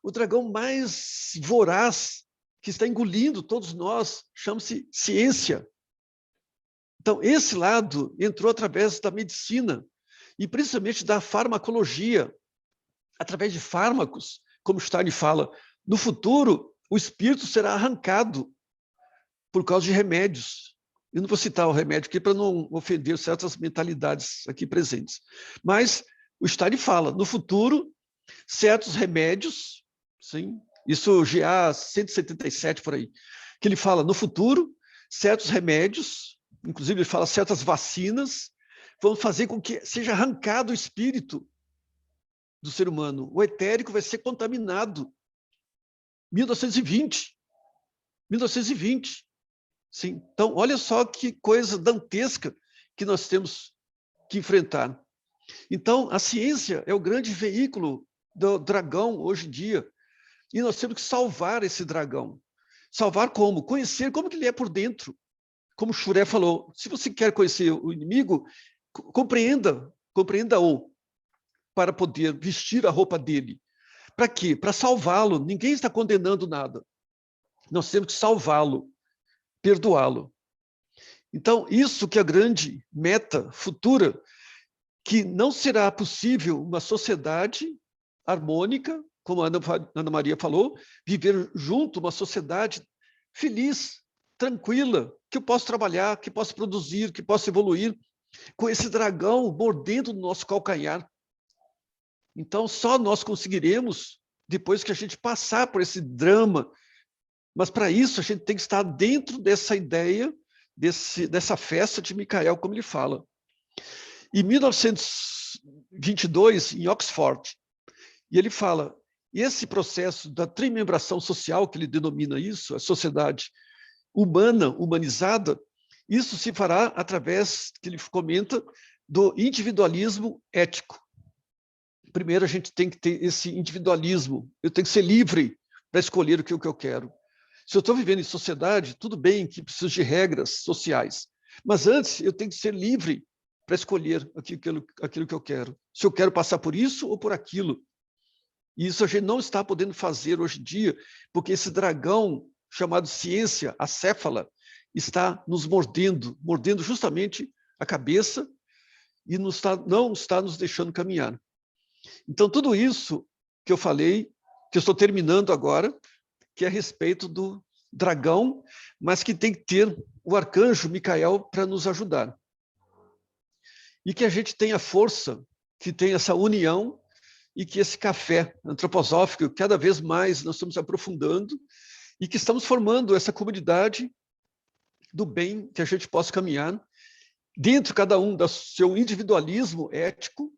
O dragão mais voraz, que está engolindo todos nós, chama-se ciência. Então, esse lado entrou através da medicina, e principalmente da farmacologia, através de fármacos, como Steiner fala. No futuro, o espírito será arrancado por causa de remédios. Eu não vou citar o remédio aqui para não ofender certas mentalidades aqui presentes. Mas o Stein fala, no futuro, certos remédios, sim, isso GA 177 por aí, que ele fala, no futuro, certos remédios, inclusive ele fala certas vacinas, vão fazer com que seja arrancado o espírito do ser humano. O etérico vai ser contaminado. 1920. Sim. Então, olha só que coisa dantesca que nós temos que enfrentar. Então, a ciência é o grande veículo do dragão hoje em dia. E nós temos que salvar esse dragão. Salvar como? Conhecer como que ele é por dentro. Como o Shuré falou, se você quer conhecer o inimigo, compreenda-o para poder vestir a roupa dele. Para quê? Para salvá-lo. Ninguém está condenando nada. Nós temos que salvá-lo, perdoá-lo. Então, isso que é a grande meta futura, que não será possível uma sociedade harmônica, como a Ana Maria falou, viver junto, uma sociedade feliz, tranquila, que eu possa trabalhar, que possa produzir, que possa evoluir, com esse dragão mordendo no nosso calcanhar. Então, só nós conseguiremos, depois que a gente passar por esse drama, mas para isso a gente tem que estar dentro dessa ideia, dessa festa de Micael, como ele fala. Em 1922, em Oxford, e ele fala, esse processo da trimembração social, que ele denomina isso, a sociedade humana, humanizada, isso se fará através, que ele comenta, do individualismo ético. Primeiro, a gente tem que ter esse individualismo, eu tenho que ser livre para escolher o que eu quero. Se eu estou vivendo em sociedade, tudo bem que preciso de regras sociais, mas antes eu tenho que ser livre para escolher aquilo que eu quero. Se eu quero passar por isso ou por aquilo. E isso a gente não está podendo fazer hoje em dia, porque esse dragão chamado ciência, acéfala, está nos mordendo justamente a cabeça e não está nos deixando caminhar. Então, tudo isso que eu falei, que eu estou terminando agora, que é a respeito do dragão, mas que tem que ter o arcanjo Micael para nos ajudar. E que a gente tenha força, que tenha essa união, e que esse café antroposófico, cada vez mais nós estamos aprofundando, e que estamos formando essa comunidade do bem, que a gente possa caminhar, dentro cada um do seu individualismo ético,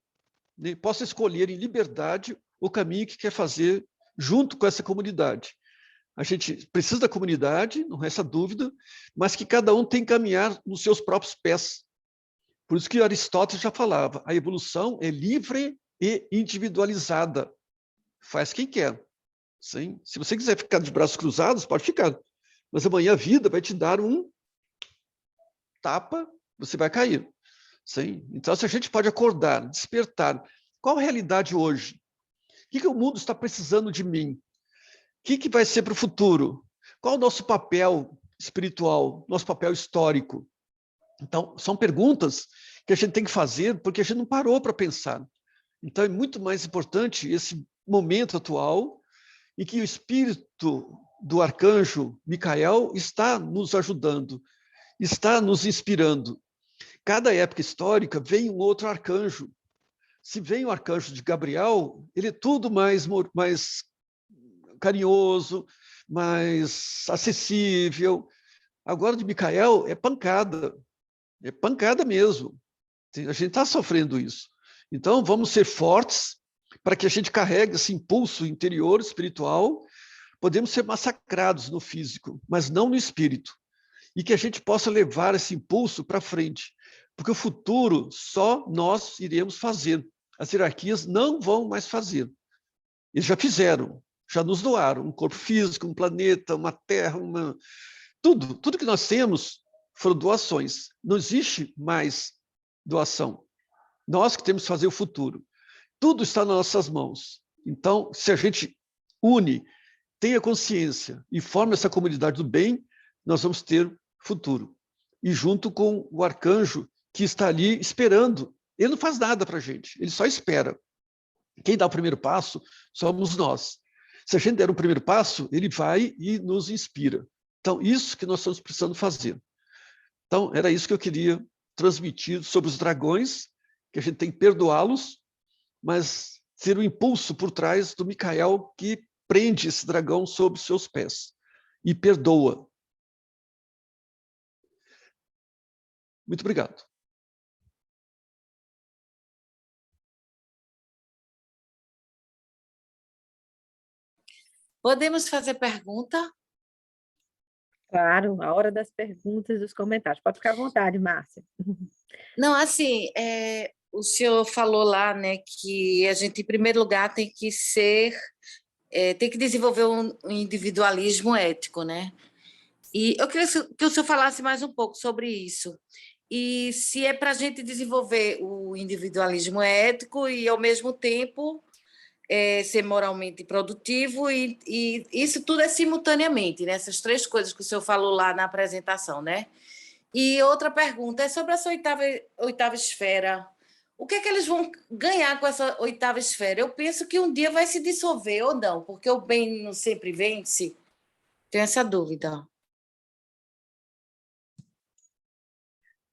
né, possa escolher em liberdade o caminho que quer fazer junto com essa comunidade. A gente precisa da comunidade, não resta dúvida, mas que cada um tem que caminhar nos seus próprios pés. Por isso que Aristóteles já falava, a evolução é livre e individualizada. Faz quem quer. Sim? Se você quiser ficar de braços cruzados, pode ficar. Mas amanhã a vida vai te dar um tapa, você vai cair. Sim? Então, se a gente pode acordar, despertar, qual a realidade hoje? O que o mundo está precisando de mim? O que vai ser para o futuro? Qual o nosso papel espiritual, nosso papel histórico? Então, são perguntas que a gente tem que fazer porque a gente não parou para pensar. Então, é muito mais importante esse momento atual em que o espírito do arcanjo Micael está nos ajudando, está nos inspirando. Cada época histórica vem um outro arcanjo. Se vem o arcanjo de Gabriel, ele é tudo mais carinhoso, mais acessível. Agora, de Micael, é pancada mesmo. A gente está sofrendo isso. Então, vamos ser fortes para que a gente carregue esse impulso interior, espiritual. Podemos ser massacrados no físico, mas não no espírito. E que a gente possa levar esse impulso para frente. Porque o futuro só nós iremos fazer. As hierarquias não vão mais fazer. Eles já fizeram, já nos doaram um corpo físico, um planeta, uma terra, tudo que nós temos foram doações. Não existe mais doação. Nós que temos que fazer o futuro. Tudo está nas nossas mãos. Então, se a gente une, tenha consciência e forma essa comunidade do bem, nós vamos ter futuro. E junto com o arcanjo que está ali esperando. Ele não faz nada para a gente, ele só espera. Quem dá o primeiro passo somos nós. Se a gente der o primeiro passo, ele vai e nos inspira. Então, isso que nós estamos precisando fazer. Então, era isso que eu queria transmitir sobre os dragões, que a gente tem que perdoá-los, mas ter um impulso por trás do Micael que prende esse dragão sob seus pés e perdoa. Muito obrigado.
Podemos fazer pergunta?
Claro, a hora das perguntas e dos comentários. Pode ficar à vontade, Márcia.
Não, assim, o senhor falou lá, né, que a gente, em primeiro lugar, tem que tem que desenvolver um individualismo ético, né? E eu queria que o senhor falasse mais um pouco sobre isso. E se é para a gente desenvolver o individualismo ético e, ao mesmo tempo, ser moralmente produtivo, e isso tudo é simultaneamente, né? Essas três coisas que o senhor falou lá na apresentação, né? E outra pergunta é sobre essa oitava esfera. O que é que eles vão ganhar com essa oitava esfera? Eu penso que um dia vai se dissolver ou não, porque o bem não sempre vence. Tenho essa dúvida.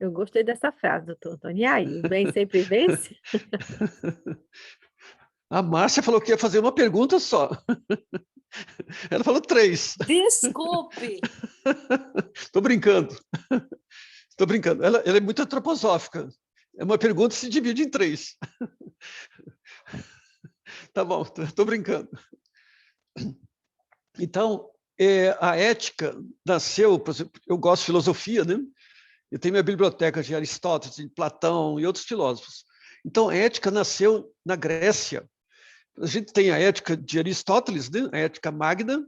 Eu gostei dessa frase, doutor Antônio. E aí, o bem sempre vence?
A Márcia falou que ia fazer uma pergunta só. Ela falou 3.
Desculpe!
Estou brincando. Estou brincando. Ela é muito antroposófica. É uma pergunta que se divide em 3. Tá bom, estou brincando. Então, a ética nasceu, por exemplo, eu gosto de filosofia, né? Eu tenho minha biblioteca de Aristóteles, de Platão e outros filósofos. Então, a ética nasceu na Grécia. A gente tem a ética de Aristóteles, né? A ética magna,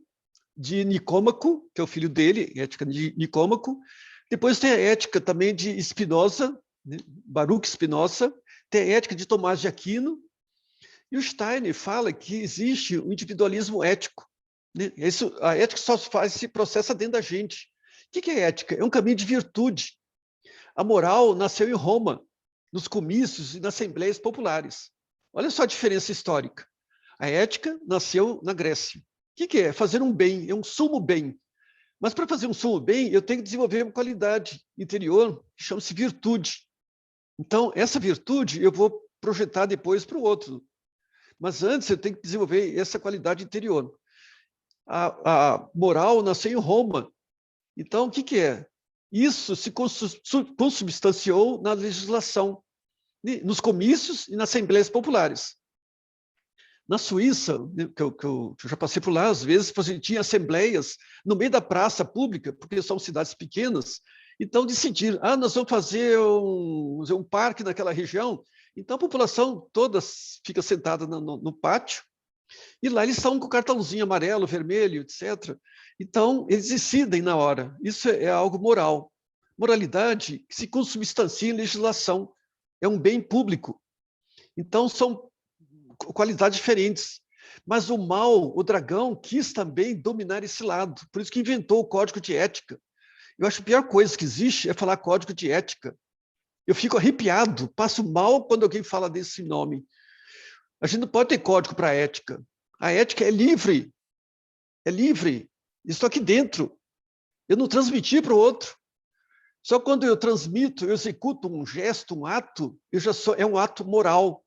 de Nicômaco, que é o filho dele, a ética de Nicômaco. Depois tem a ética também de Spinoza, né? Baruch Spinoza. Tem a ética de Tomás de Aquino. E o Steiner fala que existe um individualismo ético, né? A ética só se processa dentro da gente. O que é ética? É um caminho de virtude. A moral nasceu em Roma, nos comícios e nas assembleias populares. Olha só a diferença histórica. A ética nasceu na Grécia. O que é? Fazer um bem, é um sumo bem. Mas para fazer um sumo bem, eu tenho que desenvolver uma qualidade interior que chama-se virtude. Então, essa virtude eu vou projetar depois para o outro. Mas antes eu tenho que desenvolver essa qualidade interior. A moral nasceu em Roma. Então, o que é? Isso se consubstanciou na legislação, nos comícios e nas assembleias populares. Na Suíça, que eu já passei por lá, às vezes a gente tinha assembleias no meio da praça pública, porque são cidades pequenas, então decidir, nós vamos fazer um parque naquela região, então a população toda fica sentada no pátio, e lá eles estão com cartãozinho amarelo, vermelho, etc. Então, eles decidem na hora. Isso é algo moral. Moralidade que se consubstancia em legislação. É um bem público. Então, são qualidades diferentes. Mas o mal, o dragão, quis também dominar esse lado. Por isso que inventou o código de ética. Eu acho que a pior coisa que existe é falar código de ética. Eu fico arrepiado, passo mal quando alguém fala desse nome. A gente não pode ter código para a ética. A ética é livre. É livre. Estou aqui dentro. Eu não transmiti para o outro. Só quando eu transmito, eu executo um gesto, um ato, é um ato moral.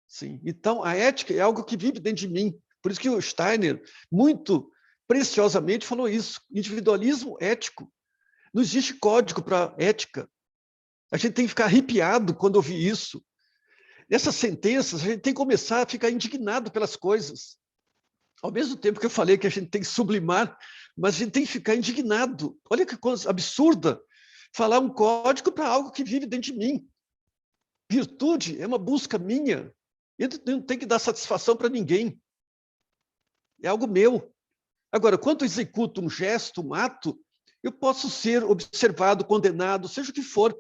Sim. Então, a ética é algo que vive dentro de mim. Por isso que o Steiner, muito preciosamente, falou isso. Individualismo ético. Não existe código para ética. A gente tem que ficar arrepiado quando ouvir isso. Nessas sentenças, a gente tem que começar a ficar indignado pelas coisas. Ao mesmo tempo que eu falei que a gente tem que sublimar, mas a gente tem que ficar indignado. Olha que coisa absurda falar um código para algo que vive dentro de mim. Virtude é uma busca minha. Eu não tenho que dar satisfação para ninguém. É algo meu. Agora, quando eu executo um gesto, um ato, eu posso ser observado, condenado, seja o que for.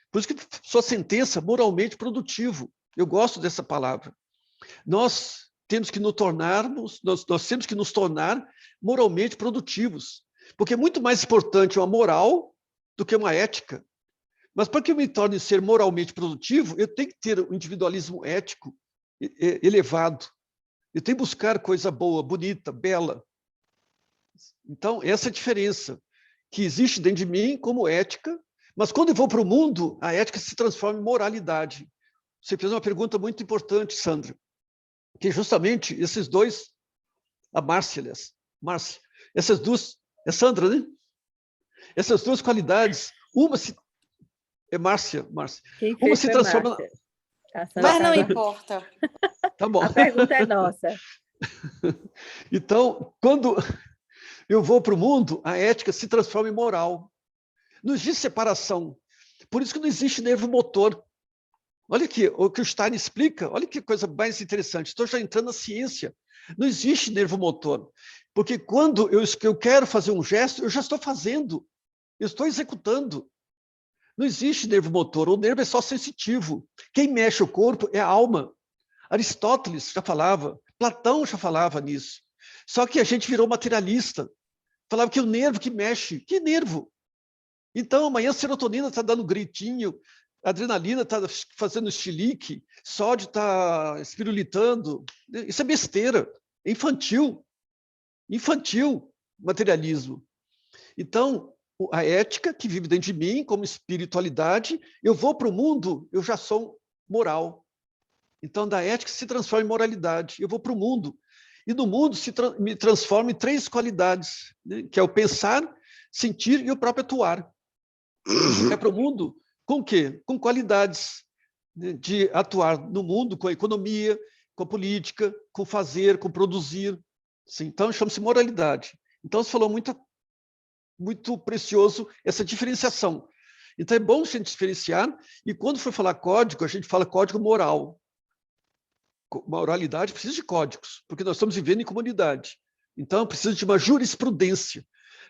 Por isso que sua sentença moralmente produtivo. Eu gosto dessa palavra. Nós temos que nos tornar moralmente produtivos, porque é muito mais importante uma moral do que uma ética. Mas para que eu me torne ser moralmente produtivo, eu tenho que ter um individualismo ético elevado. Eu tenho que buscar coisa boa, bonita, bela. Então, essa é a diferença. que existe dentro de mim como ética, mas quando eu vou para o mundo, a ética se transforma em moralidade. Você fez uma pergunta muito importante, Sandra, que justamente esses dois, a Márcia, aliás, Márcia, essas duas, é Sandra, né? Essas duas qualidades, uma se... É Márcia.
Quem
Uma
fez
se
foi
transforma...
Márcia. A Sandra
Mas não
tava-
importa.
Tá bom.
A pergunta é nossa.
Então, quando eu vou para o mundo, a ética se transforma em moral. Não existe separação. Por isso que não existe nervo motor. Olha aqui, o que o Stein explica, olha que coisa mais interessante. Estou já entrando na ciência. Não existe nervo motor. Porque quando eu quero fazer um gesto, eu já estou fazendo. Eu estou executando. Não existe nervo motor. O nervo é só sensitivo. Quem mexe o corpo é a alma. Aristóteles já falava, Platão já falava nisso. Só que a gente virou materialista. Falava que o nervo que mexe. Que nervo? Então, amanhã a serotonina está dando gritinho, a adrenalina está fazendo chilique, sódio está espirulitando. Isso é besteira, é infantil. Infantil materialismo. Então, a ética que vive dentro de mim, como espiritualidade, eu vou para o mundo, eu já sou moral. Então, da ética se transforma em moralidade. Eu vou para o mundo. E no mundo me transforma em 3 qualidades, né? Que é o pensar, sentir e o próprio atuar. É para o mundo com o quê? Com qualidades, né, de atuar no mundo com a economia, com a política, com fazer, com produzir. Sim, então, chama-se moralidade. Então, você falou muito precioso essa diferenciação. Então, é bom a gente diferenciar, e quando for falar código, a gente fala código moral. Moralidade precisa de códigos, porque nós estamos vivendo em comunidade. Então, precisa de uma jurisprudência.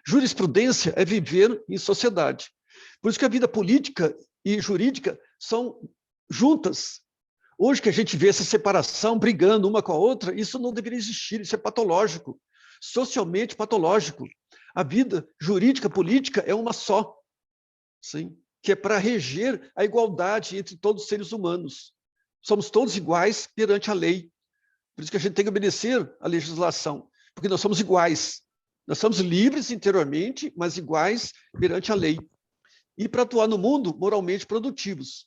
Jurisprudência é viver em sociedade. Por isso que a vida política e jurídica são juntas. Hoje que a gente vê essa separação, brigando uma com a outra, isso não deveria existir, isso é patológico, socialmente patológico. A vida jurídica, política é uma só, sim, que é para reger a igualdade entre todos os seres humanos. Somos todos iguais perante a lei. Por isso que a gente tem que obedecer à legislação, porque nós somos iguais. Nós somos livres interiormente, mas iguais perante a lei. E para atuar no mundo, moralmente produtivos.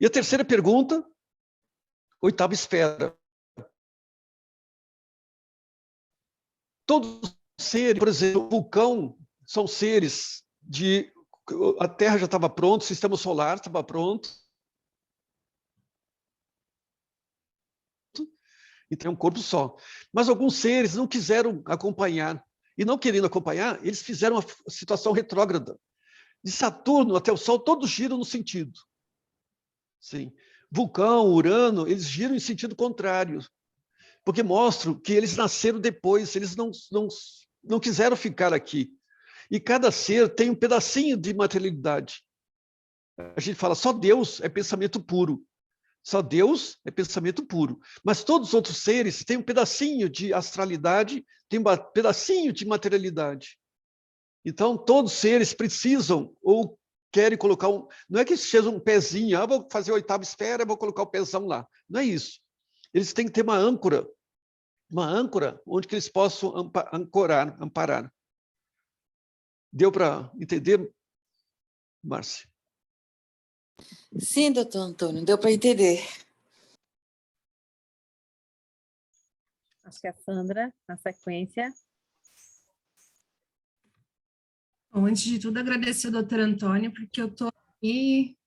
E a terceira pergunta, 8ª esfera. Todos os seres, por exemplo, o vulcão, são seres de... A Terra já estava pronta, o sistema solar estava pronto. Então, é um corpo só. Mas alguns seres não quiseram acompanhar. E não querendo acompanhar, eles fizeram uma situação retrógrada. De Saturno até o Sol, todos giram no sentido. Sim. Vulcão, Urano, eles giram em sentido contrário. Porque mostram que eles nasceram depois, eles não quiseram ficar aqui. E cada ser tem um pedacinho de materialidade. A gente fala, só Deus é pensamento puro. Só Deus é pensamento puro. Mas todos os outros seres têm um pedacinho de astralidade, têm um pedacinho de materialidade. Então, todos os seres precisam ou querem colocar um... Não é que seja um pezinho, vou fazer a 8ª esfera, vou colocar o pezão lá. Não é isso. Eles têm que ter uma âncora onde que eles possam amparar. Deu para entender, Márcia?
Sim, doutor Antônio, deu para entender.
Acho que a Sandra, na sequência.
Bom, antes de tudo, agradecer ao doutor Antônio, porque eu estou aqui...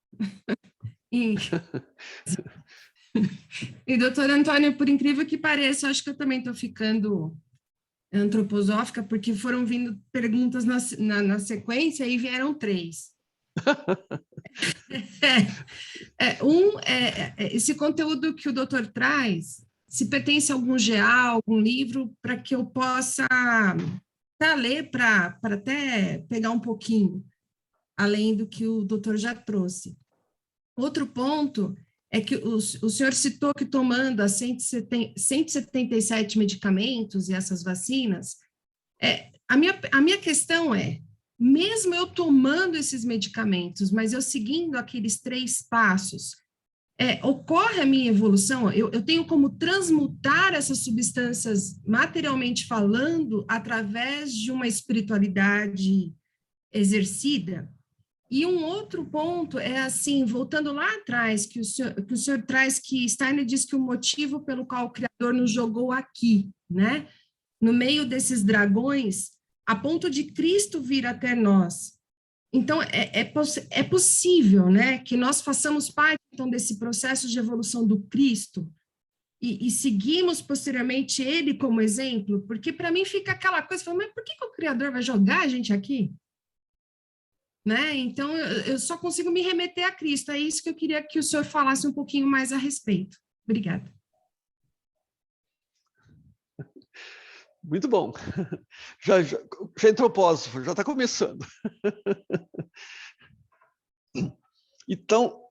E, doutor Antônio, por incrível que pareça, acho que eu também estou ficando antroposófica, porque foram vindo perguntas na sequência e vieram 3. Esse conteúdo que o doutor traz, se pertence a algum GA, algum livro, para que eu possa ler, para até pegar um pouquinho, além do que o doutor já trouxe. Outro ponto é que o senhor citou que tomando as 177 medicamentos e essas vacinas, a minha questão é, mesmo eu tomando esses medicamentos, mas eu seguindo aqueles 3 passos, ocorre a minha evolução? Eu tenho como transmutar essas substâncias, materialmente falando, através de uma espiritualidade exercida. E um outro ponto é assim, voltando lá atrás, que o senhor traz que Steiner diz que o motivo pelo qual o Criador nos jogou aqui, né, no meio desses dragões, a ponto de Cristo vir até nós. Então, é possível, né, que nós façamos parte, então, desse processo de evolução do Cristo e seguimos posteriormente ele como exemplo, porque para mim fica aquela coisa, mas por que o Criador vai jogar a gente aqui? Né? Então, eu só consigo me remeter a Cristo. É isso que eu queria que o senhor falasse um pouquinho mais a respeito. Obrigada.
Muito bom. Já entrou pósito, já está começando. Então,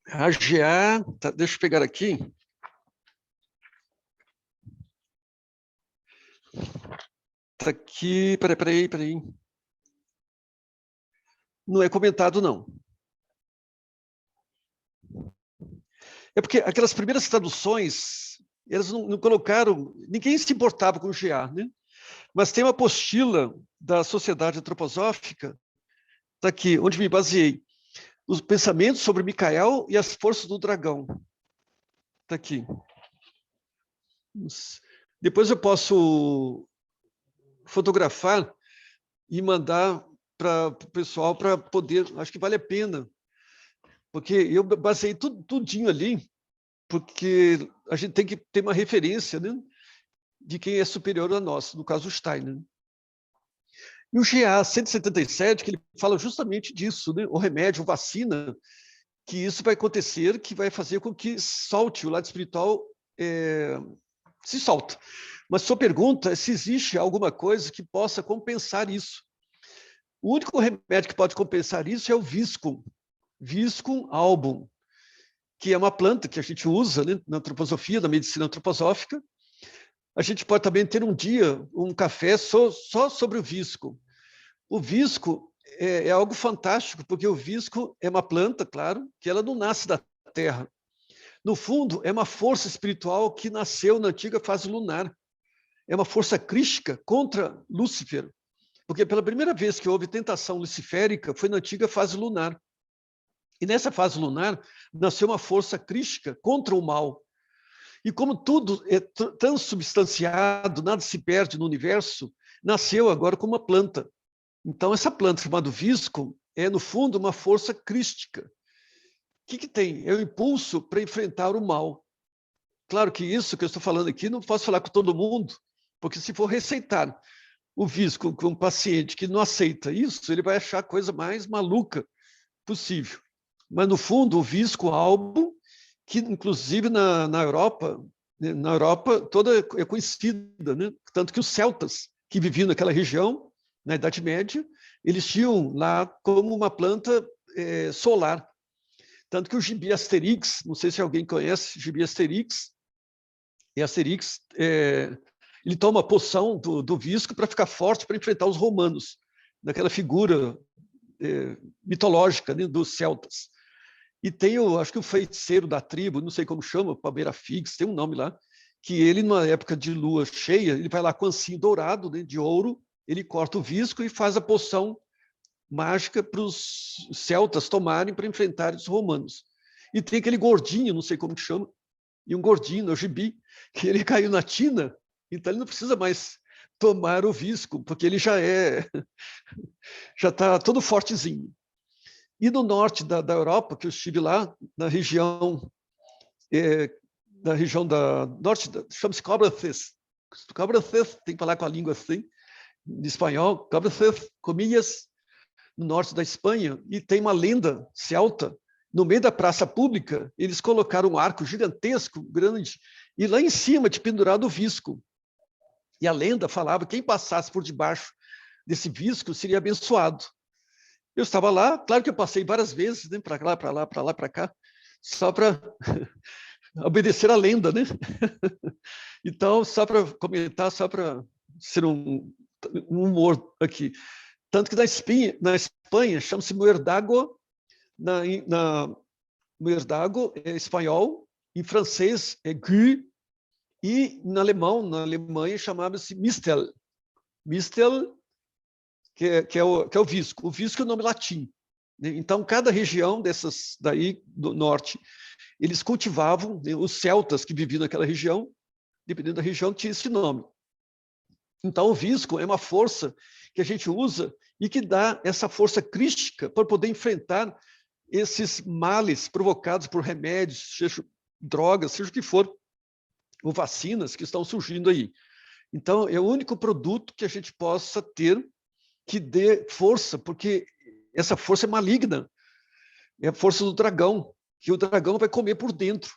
a GA, tá, deixa eu pegar aqui. Está aqui, peraí. Não é comentado, não. É porque aquelas primeiras traduções, elas não colocaram, ninguém se importava com o GA, né? Mas tem uma apostila da Sociedade Antroposófica, está aqui, onde me baseei, os pensamentos sobre Micael e as forças do dragão. Está aqui. Depois eu posso fotografar e mandar para o pessoal para poder, acho que vale a pena, porque eu baseei tudinho ali, porque a gente tem que ter uma referência, né, de quem é superior a nós, no caso o Steiner. E o GA 177, que ele fala justamente disso, né, o remédio, a vacina, que isso vai acontecer, que vai fazer com que solte o lado espiritual, se solta. Mas sua pergunta é se existe alguma coisa que possa compensar isso. O único remédio que pode compensar isso é o Viscum album, que é uma planta que a gente usa, né, na antroposofia, na medicina antroposófica. A gente pode também ter um dia, um café só sobre o visco. O visco é algo fantástico, porque o visco é uma planta, claro, que ela não nasce da terra. No fundo, é uma força espiritual que nasceu na antiga fase lunar. É uma força crística contra Lúcifer, porque pela primeira vez que houve tentação luciférica foi na antiga fase lunar. E nessa fase lunar nasceu uma força crística contra o mal. E como tudo é transubstanciado, nada se perde no universo, nasceu agora como uma planta. Então, essa planta chamada visco é, no fundo, uma força crística. O que tem? É o impulso para enfrentar o mal. Claro que isso que eu estou falando aqui não posso falar com todo mundo, porque se for receitar o visco com um paciente que não aceita isso, ele vai achar a coisa mais maluca possível. Mas, no fundo, o visco albo, que inclusive na Europa toda é conhecida, né? Tanto que os celtas que viviam naquela região, na Idade Média, eles tinham lá como uma planta solar. Tanto que o gibi Asterix, não sei se alguém conhece, gibi Asterix, e Asterix, ele toma a poção do visco para ficar forte, para enfrentar os romanos, naquela figura mitológica, né, dos celtas. E tem, acho que o feiticeiro da tribo, não sei como chama, Palmeira Fix, tem um nome lá, que ele, numa época de lua cheia, ele vai lá com ancinho dourado, né, de ouro, ele corta o visco e faz a poção mágica para os celtas tomarem para enfrentarem os romanos. E tem aquele gordinho, não sei como chama, e um gordinho, o gibi, que ele caiu na tina, então ele não precisa mais tomar o visco, porque ele já está todo fortezinho. E no norte da Europa, que eu estive lá, na região da norte, chama-se Cobraces. Cobraces, tem que falar com a língua assim, em espanhol, Cobraces, Comillas, no norte da Espanha, e tem uma lenda celta. No meio da praça pública, eles colocaram um arco gigantesco, grande, e lá em cima, de pendurado o visco. E a lenda falava que quem passasse por debaixo desse visco seria abençoado. Eu estava lá, claro que eu passei várias vezes, né, para lá, para cá, só para obedecer a lenda, né? Então, só para comentar, só para ser um humor aqui. Tanto que na Espanha chama-se muérdago, muérdago é espanhol, em francês é gu, E na Alemanha, chamava-se Mistel. Mistel, que é o visco. O visco é o nome latim. Então, cada região dessas daí do norte, eles cultivavam, os celtas que viviam naquela região, dependendo da região, tinha esse nome. Então, o visco é uma força que a gente usa e que dá essa força crística para poder enfrentar esses males provocados por remédios, seja drogas, seja o que for, ou vacinas que estão surgindo aí. Então, é o único produto que a gente possa ter que dê força, porque essa força é maligna. É a força do dragão, que o dragão vai comer por dentro.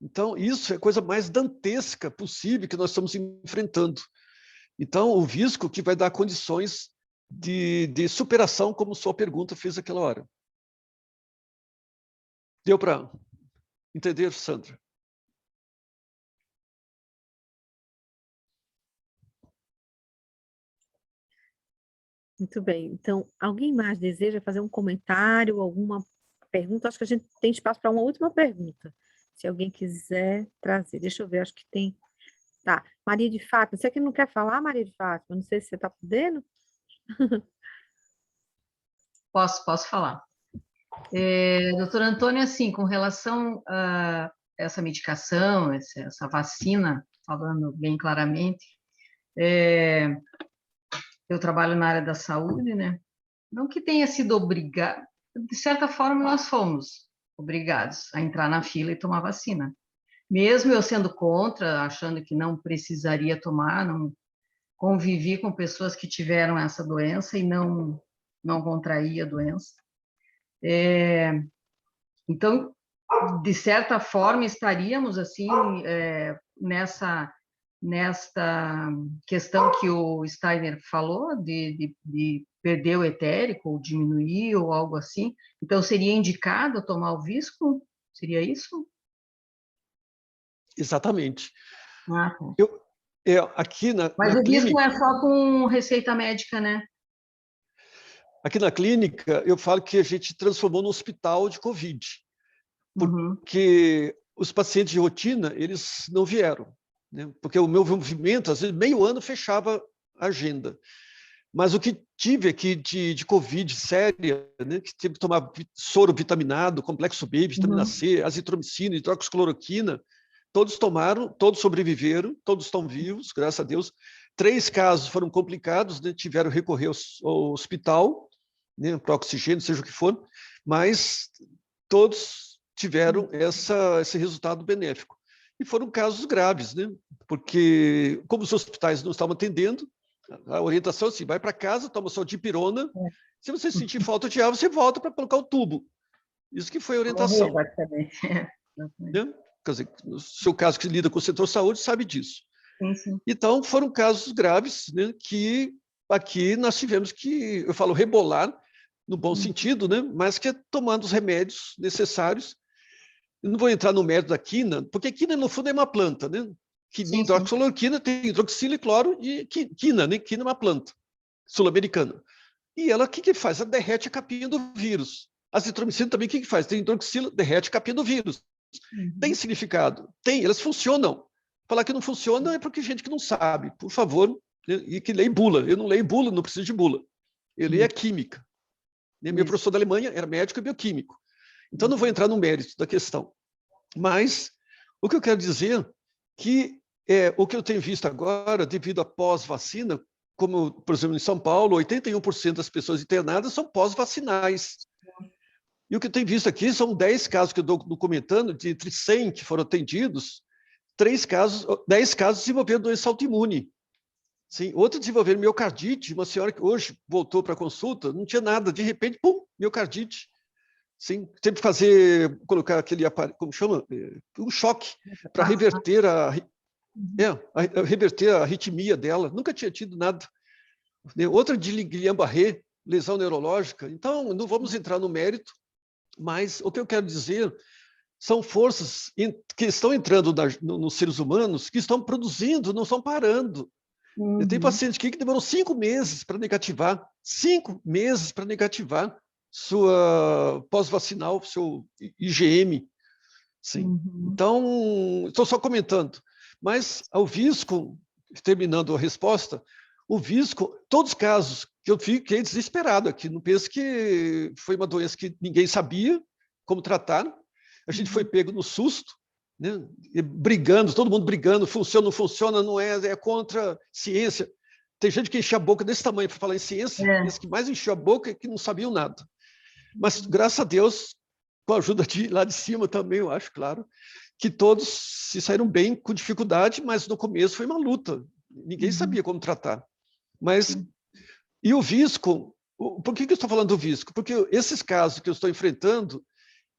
Então, isso é a coisa mais dantesca possível que nós estamos enfrentando. Então, o visco que vai dar condições de superação, como sua pergunta fez aquela hora. Deu para entender, Sandra?
Muito bem. Então, alguém mais deseja fazer um comentário, alguma pergunta? Acho que a gente tem espaço para uma última pergunta. Se alguém quiser trazer. Deixa eu ver, acho que tem. Tá. Maria de Fátima. Você que não quer falar, Maria de Fátima? Não sei se você está podendo.
Posso falar. Doutora Antônia, assim, com relação a essa medicação, essa vacina, falando bem claramente, eu trabalho na área da saúde, né? Não que tenha sido obrigado, de certa forma nós fomos obrigados a entrar na fila e tomar vacina. Mesmo eu sendo contra, achando que não precisaria tomar, não convivi com pessoas que tiveram essa doença e não contraí a doença. Então, de certa forma, estaríamos assim nesta questão que o Steiner falou, de perder o etérico, ou diminuir, ou algo assim. Então, seria indicado tomar o visco? Seria isso?
Exatamente.
Ah, tá.
Aqui
Mas
na
o visco
clínica,
é só com receita médica, né?
aqui na clínica, eu falo que a gente transformou no hospital de Covid, porque os pacientes de rotina, eles não vieram, né? Porque o meu movimento, às vezes, meio ano fechava a agenda. Mas o que tive aqui de Covid séria, né, que tive que tomar soro vitaminado, complexo B, vitamina C, azitromicina, hidroxicloroquina, todos tomaram, todos sobreviveram, todos estão vivos, graças a Deus. 3 casos foram complicados, né, tiveram que recorrer ao hospital, né, para oxigênio, seja o que for, mas todos tiveram esse resultado benéfico. E foram casos graves, né, porque como os hospitais não estavam atendendo, a orientação é assim, vai para casa, toma só dipirona, se você sentir falta de ar, você volta para colocar o tubo. Isso que foi a orientação. Né? Quer dizer, no seu caso que lida com o setor saúde, sabe disso.
Sim.
Então, foram casos graves, né, que aqui nós tivemos que, eu falo rebolar, no bom sentido, né, mas que é tomando os remédios necessários. Eu não vou entrar no mérito da quina, porque a quina, no fundo, é uma planta, né? Hidroxicloroquina tem hidroxila e cloro e quina, né? Quina é uma planta sul-americana. E ela, o que faz? Ela derrete a capinha do vírus. A azitromicina também, o que faz? Tem hidroxila, derrete a capinha do vírus. Tem significado? Tem, elas funcionam. Falar que não funciona é porque gente que não sabe, por favor, e que lê bula. Eu não leio bula, não preciso de bula. Eu leio a química. Meu professor da Alemanha era médico e bioquímico. Então, não vou entrar no mérito da questão. Mas, o que eu quero dizer que o que eu tenho visto agora, devido à pós-vacina, como, por exemplo, em São Paulo, 81% das pessoas internadas são pós-vacinais. E o que eu tenho visto aqui são 10 casos que eu estou documentando, de entre 100 que foram atendidos, 10 casos desenvolveram doença autoimune. Sim, outro desenvolveram miocardite, uma senhora que hoje voltou para a consulta, não tinha nada, de repente, pum, miocardite. Sim, teve que colocar aquele aparelho, como chama? Um choque para reverter reverter a arritmia dela. Nunca tinha tido nada. Outra de Guillain-Barré, lesão neurológica. Então, não vamos entrar no mérito, mas o que eu quero dizer são forças que estão entrando nos seres humanos, que estão produzindo, não estão parando. Eu tenho paciente aqui que demorou 5 meses para negativar. 5 meses para negativar sua pós-vacinal, seu IgM. Sim. Então, estou só comentando. Mas o Visco, terminando a resposta, o Visco, todos os casos que eu fiquei desesperado aqui, não penso que foi uma doença que ninguém sabia como tratar, a gente foi pego no susto, né? Brigando, todo mundo brigando, funciona, não funciona, não é, é contra a ciência. Tem gente que enchia a boca desse tamanho para falar em ciência, esse que mais encheu a boca é que não sabiam nada. Mas, graças a Deus, com a ajuda de lá de cima também, eu acho, claro, que todos se saíram bem com dificuldade, mas no começo foi uma luta. Ninguém sabia como tratar. Mas, e o Visco, por que eu estou falando do Visco? Porque esses casos que eu estou enfrentando,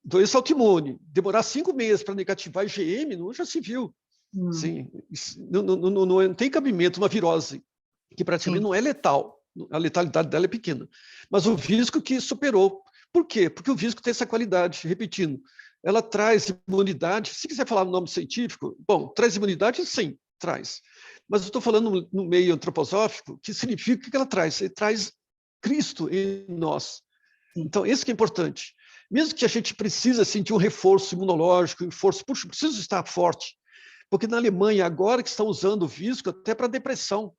doença autoimune, demorar 5 meses para negativar IgM, não já se viu. Sim, não tem cabimento uma virose, que praticamente não é letal. A letalidade dela é pequena. Mas o Visco que superou. Por quê? Porque o Visco tem essa qualidade, repetindo, ela traz imunidade, se quiser falar no nome científico, bom, traz imunidade, sim, traz. Mas eu estou falando no meio antroposófico, que significa que ela traz? Ele traz Cristo em nós. Então, esse que é importante. Mesmo que a gente precisa sentir um reforço imunológico, um reforço, puxa, preciso estar forte. Porque na Alemanha, agora que estão usando o Visco até para depressão.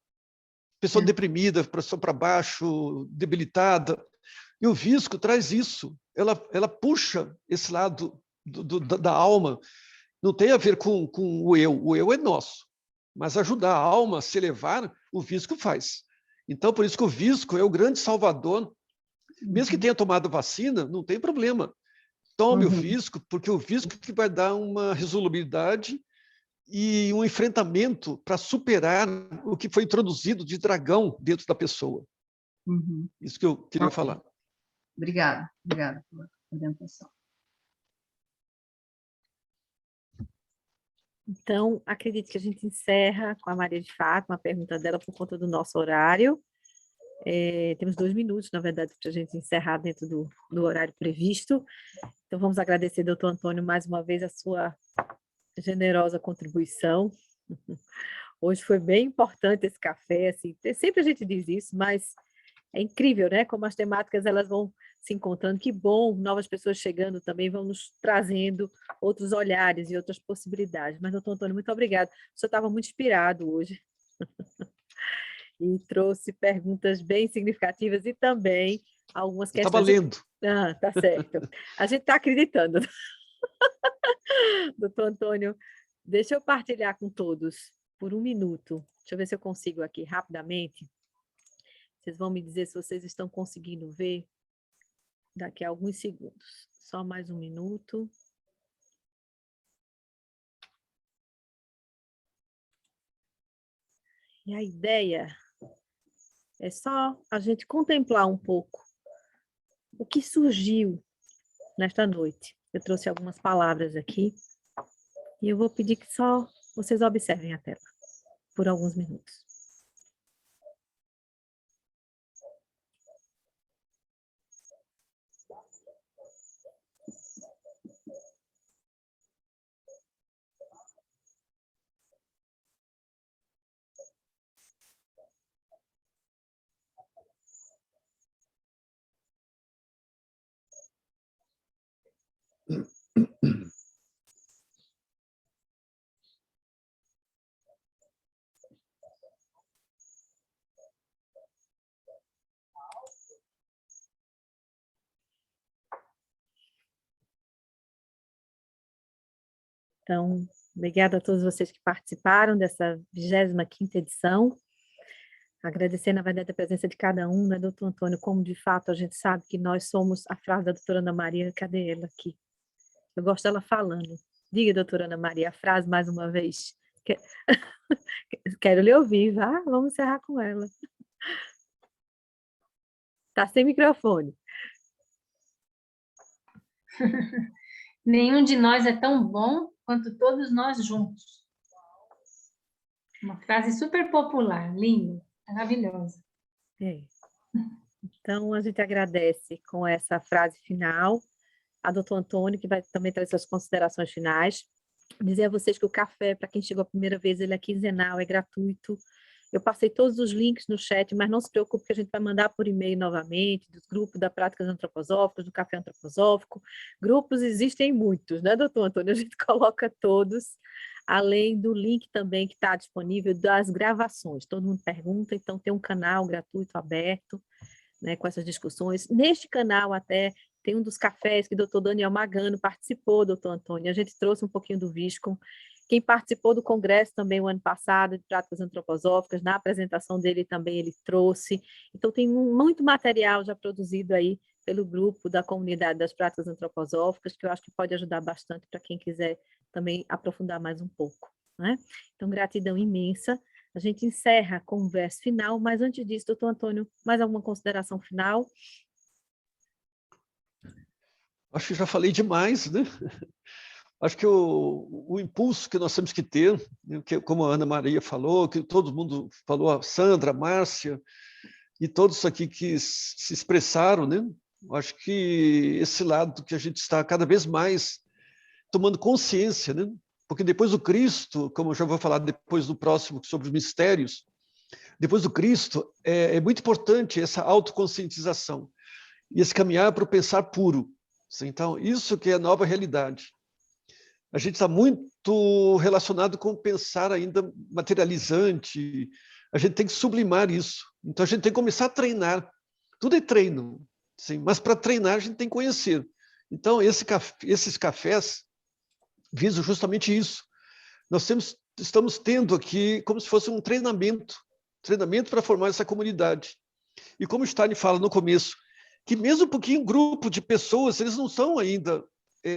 Pessoa deprimida, pressão para baixo, debilitada. E o Visco traz isso. Ela puxa esse lado da alma. Não tem a ver com o eu. O eu é nosso. Mas ajudar a alma a se elevar, o Visco faz. Então, por isso que o Visco é o grande salvador. Mesmo que tenha tomado vacina, não tem problema. Tome o Visco, porque o Visco que vai dar uma resolubilidade e um enfrentamento para superar o que foi introduzido de dragão dentro da pessoa. Isso que eu queria falar.
Obrigada pela orientação.
Então, acredito que a gente encerra com a Maria de Fátima, a pergunta dela por conta do nosso horário. Temos 2 minutos, na verdade, para a gente encerrar dentro do horário previsto. Então, vamos agradecer, doutor Antônio, mais uma vez a sua generosa contribuição. Hoje foi bem importante esse café, assim, sempre a gente diz isso, mas é incrível, né? Como as temáticas elas vão se encontrando. Que bom, novas pessoas chegando também vão nos trazendo outros olhares e outras possibilidades. Mas, doutor Antônio, muito obrigado. O senhor estava muito inspirado hoje. E trouxe perguntas bem significativas e também algumas questões...
Estava lendo.
Ah, tá certo. A gente está acreditando. Doutor Antônio, deixa eu partilhar com todos por 1 minuto. Deixa eu ver se eu consigo aqui rapidamente. Vocês vão me dizer se vocês estão conseguindo ver daqui a alguns segundos. Só mais 1 minuto. E a ideia é só a gente contemplar um pouco o que surgiu nesta noite. Eu trouxe algumas palavras aqui e eu vou pedir que só vocês observem a tela por alguns minutos. Então, obrigada a todos vocês que participaram dessa 25ª edição. Agradecer, na verdade, a presença de cada um, né, doutor Antônio, como de fato a gente sabe que nós somos a frase da doutora Ana Maria, cadê ela aqui? Eu gosto dela falando. Diga, doutora Ana Maria, a frase mais uma vez. Quero lhe ouvir, vá, vamos encerrar com ela. Está sem microfone.
Nenhum de nós é tão bom quanto todos nós juntos. Uma frase super popular, linda, maravilhosa.
Então, a gente agradece com essa frase final a doutor Antônio, que vai também trazer suas considerações finais. Dizer a vocês que o café, para quem chegou a primeira vez, ele é quinzenal, é gratuito. Eu passei todos os links no chat, mas não se preocupe que a gente vai mandar por e-mail novamente, dos grupos da Práticas Antroposóficas, do Café Antroposófico. Grupos existem muitos, né, doutor Antônio? A gente coloca todos além do link também que está disponível das gravações. Todo mundo pergunta, então tem um canal gratuito aberto, né, com essas discussões. Neste canal até tem um dos cafés que o doutor Daniel Magano participou, doutor Antônio, a gente trouxe um pouquinho do Viscom. Quem participou do congresso também o ano passado, de práticas antroposóficas, na apresentação dele também ele trouxe. Então tem muito material já produzido aí pelo grupo da comunidade das práticas antroposóficas, que eu acho que pode ajudar bastante para quem quiser também aprofundar mais um pouco, né? Então, gratidão imensa. A gente encerra com o verso final, mas antes disso, doutor Antônio, mais alguma consideração final?
Acho que já falei demais, né? Acho que o impulso que nós temos que ter, né, que, como a Ana Maria falou, que todo mundo falou, a Sandra, a Márcia, e todos aqui que se expressaram, né? Acho que esse lado que a gente está cada vez mais tomando consciência, né? Porque depois do Cristo, como eu já vou falar depois do próximo sobre os mistérios, depois do Cristo, é muito importante essa autoconscientização e esse caminhar para o pensar puro. Então, isso que é a nova realidade. A gente está muito relacionado com o pensar ainda materializante, a gente tem que sublimar isso. Então, a gente tem que começar a treinar. Tudo é treino, sim, mas para treinar a gente tem que conhecer. Então, esses cafés visam justamente isso. Nós estamos tendo aqui como se fosse um treinamento para formar essa comunidade. E como o Stein fala no começo, que mesmo um pouquinho grupo de pessoas, eles não estão ainda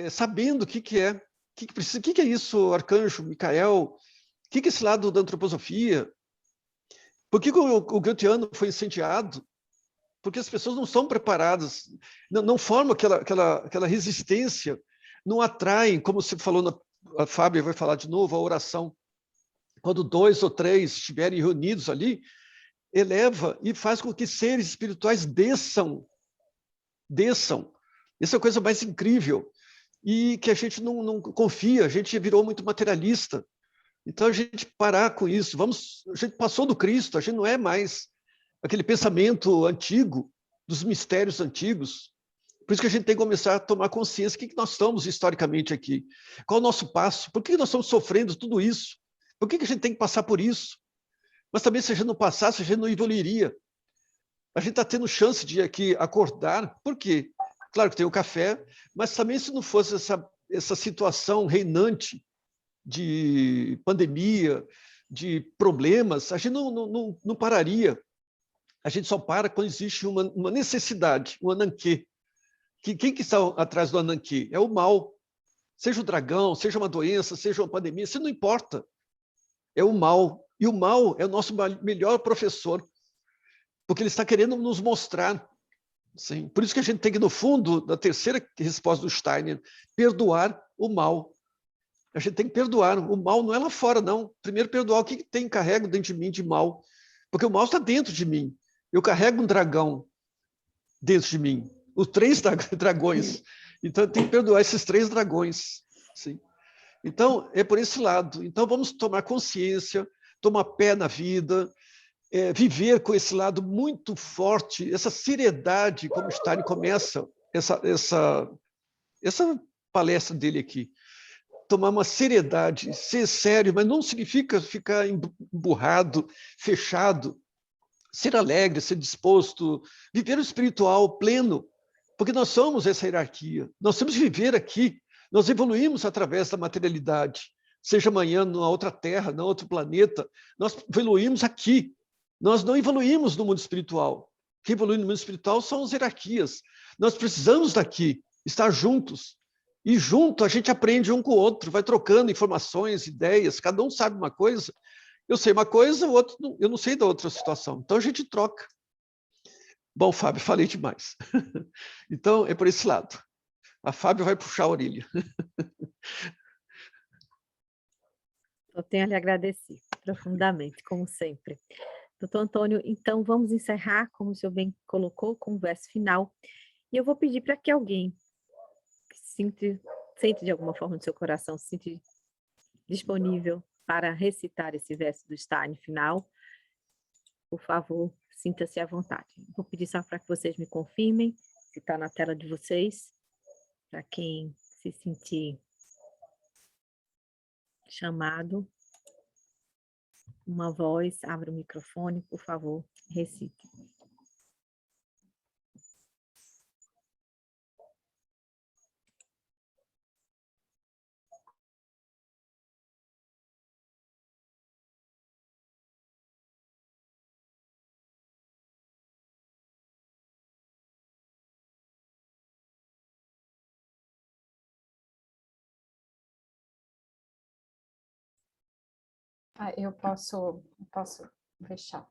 sabendo o que é, o que é isso, Arcanjo, Micael, o que é esse lado da antroposofia, por que o Goetheano foi incendiado? Porque as pessoas não são preparadas, não formam aquela resistência, não atraem, como você falou, a Fábia vai falar de novo, a oração. Quando 2 ou 3 estiverem reunidos ali, eleva e faz com que seres espirituais desçam. Essa é a coisa mais incrível. E que a gente não confia, a gente virou muito materialista. Então, a gente parar com isso. A gente passou do Cristo, a gente não é mais aquele pensamento antigo, dos mistérios antigos. Por isso que a gente tem que começar a tomar consciência do que nós estamos historicamente aqui. Qual é o nosso passo? Por que nós estamos sofrendo tudo isso? Por que a gente tem que passar por isso? Mas também, se a gente não passasse, a gente não evoluiria. A gente está tendo chance de aqui acordar. Por quê? Claro que tem o café, mas também se não fosse essa situação reinante de pandemia, de problemas, a gente não pararia. A gente só para quando existe uma necessidade, um ananquê. Quem que está atrás do ananquê? É o mal. Seja o dragão, seja uma doença, seja uma pandemia, isso não importa. É o mal. E o mal é o nosso melhor professor, porque ele está querendo nos mostrar. Sim. Por isso que a gente tem que, no fundo, da terceira resposta do Steiner, perdoar o mal. A gente tem que perdoar. O mal não é lá fora, não. Primeiro, perdoar o que tem carrego dentro de mim de mal. Porque o mal está dentro de mim. Eu carrego um dragão dentro de mim. Os 3 dragões. Então, eu tenho que perdoar esses 3 dragões. Sim. Então, é por esse lado. Então, vamos tomar consciência, tomar pé na vida, viver com esse lado muito forte, essa seriedade, como o Stein começa essa palestra dele aqui. Tomar uma seriedade, ser sério, mas não significa ficar emburrado, fechado. Ser alegre, ser disposto, viver o espiritual pleno, porque nós somos essa hierarquia. Nós temos que viver aqui. Nós evoluímos através da materialidade, seja amanhã numa outra terra, num outro planeta. Nós evoluímos aqui. Nós não evoluímos no mundo espiritual. Quem evolui no mundo espiritual são as hierarquias. Nós precisamos daqui, estar juntos. E junto a gente aprende um com o outro, vai trocando informações, ideias, cada um sabe uma coisa. Eu sei uma coisa, o outro eu não sei da outra situação. Então a gente troca. Bom, Fábio, falei demais. Então é por esse lado. A Fábio vai puxar a orelha.
Eu tenho a lhe agradecer profundamente, como sempre. Doutor Antônio, então vamos encerrar, como o senhor bem colocou, com o verso final. E eu vou pedir para que alguém que sente de alguma forma no seu coração, se sente disponível para recitar esse verso do Stein final, por favor, sinta-se à vontade. Vou pedir só para que vocês me confirmem se está na tela de vocês, para quem se sentir chamado, uma voz, abra o microfone, por favor, recite.
Eu posso fechar.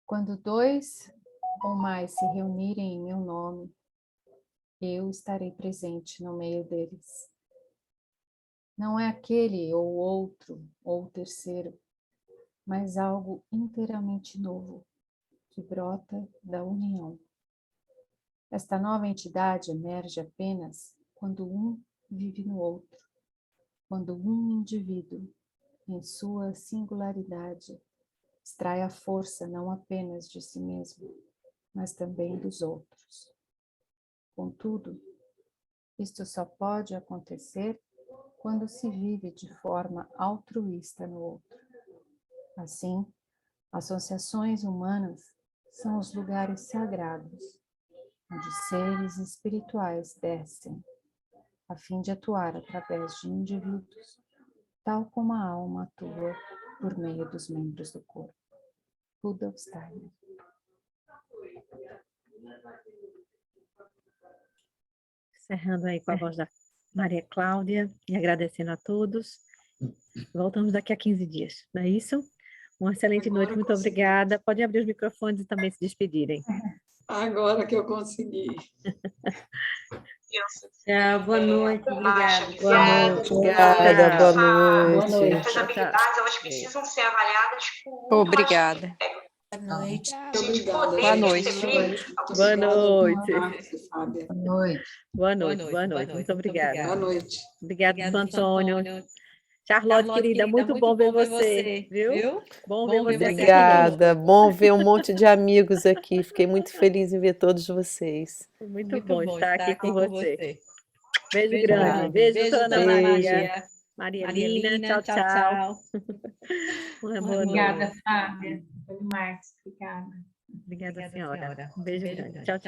Quando 2 ou mais se reunirem em meu nome, eu estarei presente no meio deles. Não é aquele ou outro ou terceiro, mas algo inteiramente novo que brota da união. Esta nova entidade emerge apenas quando um vive no outro, quando um indivíduo, em sua singularidade, extrai a força não apenas de si mesmo, mas também dos outros. Contudo, isto só pode acontecer quando se vive de forma altruísta no outro. Assim, associações humanas são os lugares sagrados, onde seres espirituais descem, a fim de atuar através de indivíduos, tal como a alma atua por meio dos membros do corpo. Rudolf Steiner.
Encerrando aí com a voz da Maria Cláudia e agradecendo a todos. Voltamos daqui a 15 dias, não é isso? Uma excelente noite, muito obrigada. Pode abrir os microfones e também se despedirem.
Agora que eu consegui.
Boa noite, obrigada.
Boa noite.
Obrigada, boa noite.
Essas habilidades, elas precisam ser avaliadas com
Obrigada.
Boa noite.
Boa noite.
Boa noite.
Boa noite.
Boa noite. Muito obrigada.
Boa noite.
Obrigada, São Antônio. Charlotte, querida, muito bom ver você, viu? Bom ver você aqui.
Obrigada, bom ver um monte de amigos aqui. Fiquei muito feliz em ver todos vocês.
Muito bom estar aqui com você. Beijo grande. Beijo, Ana Maria. Maria Lina, tchau.
Obrigada, Fábia. Marcos, obrigada.
Obrigada, senhora. Um beijo grande. Tchau.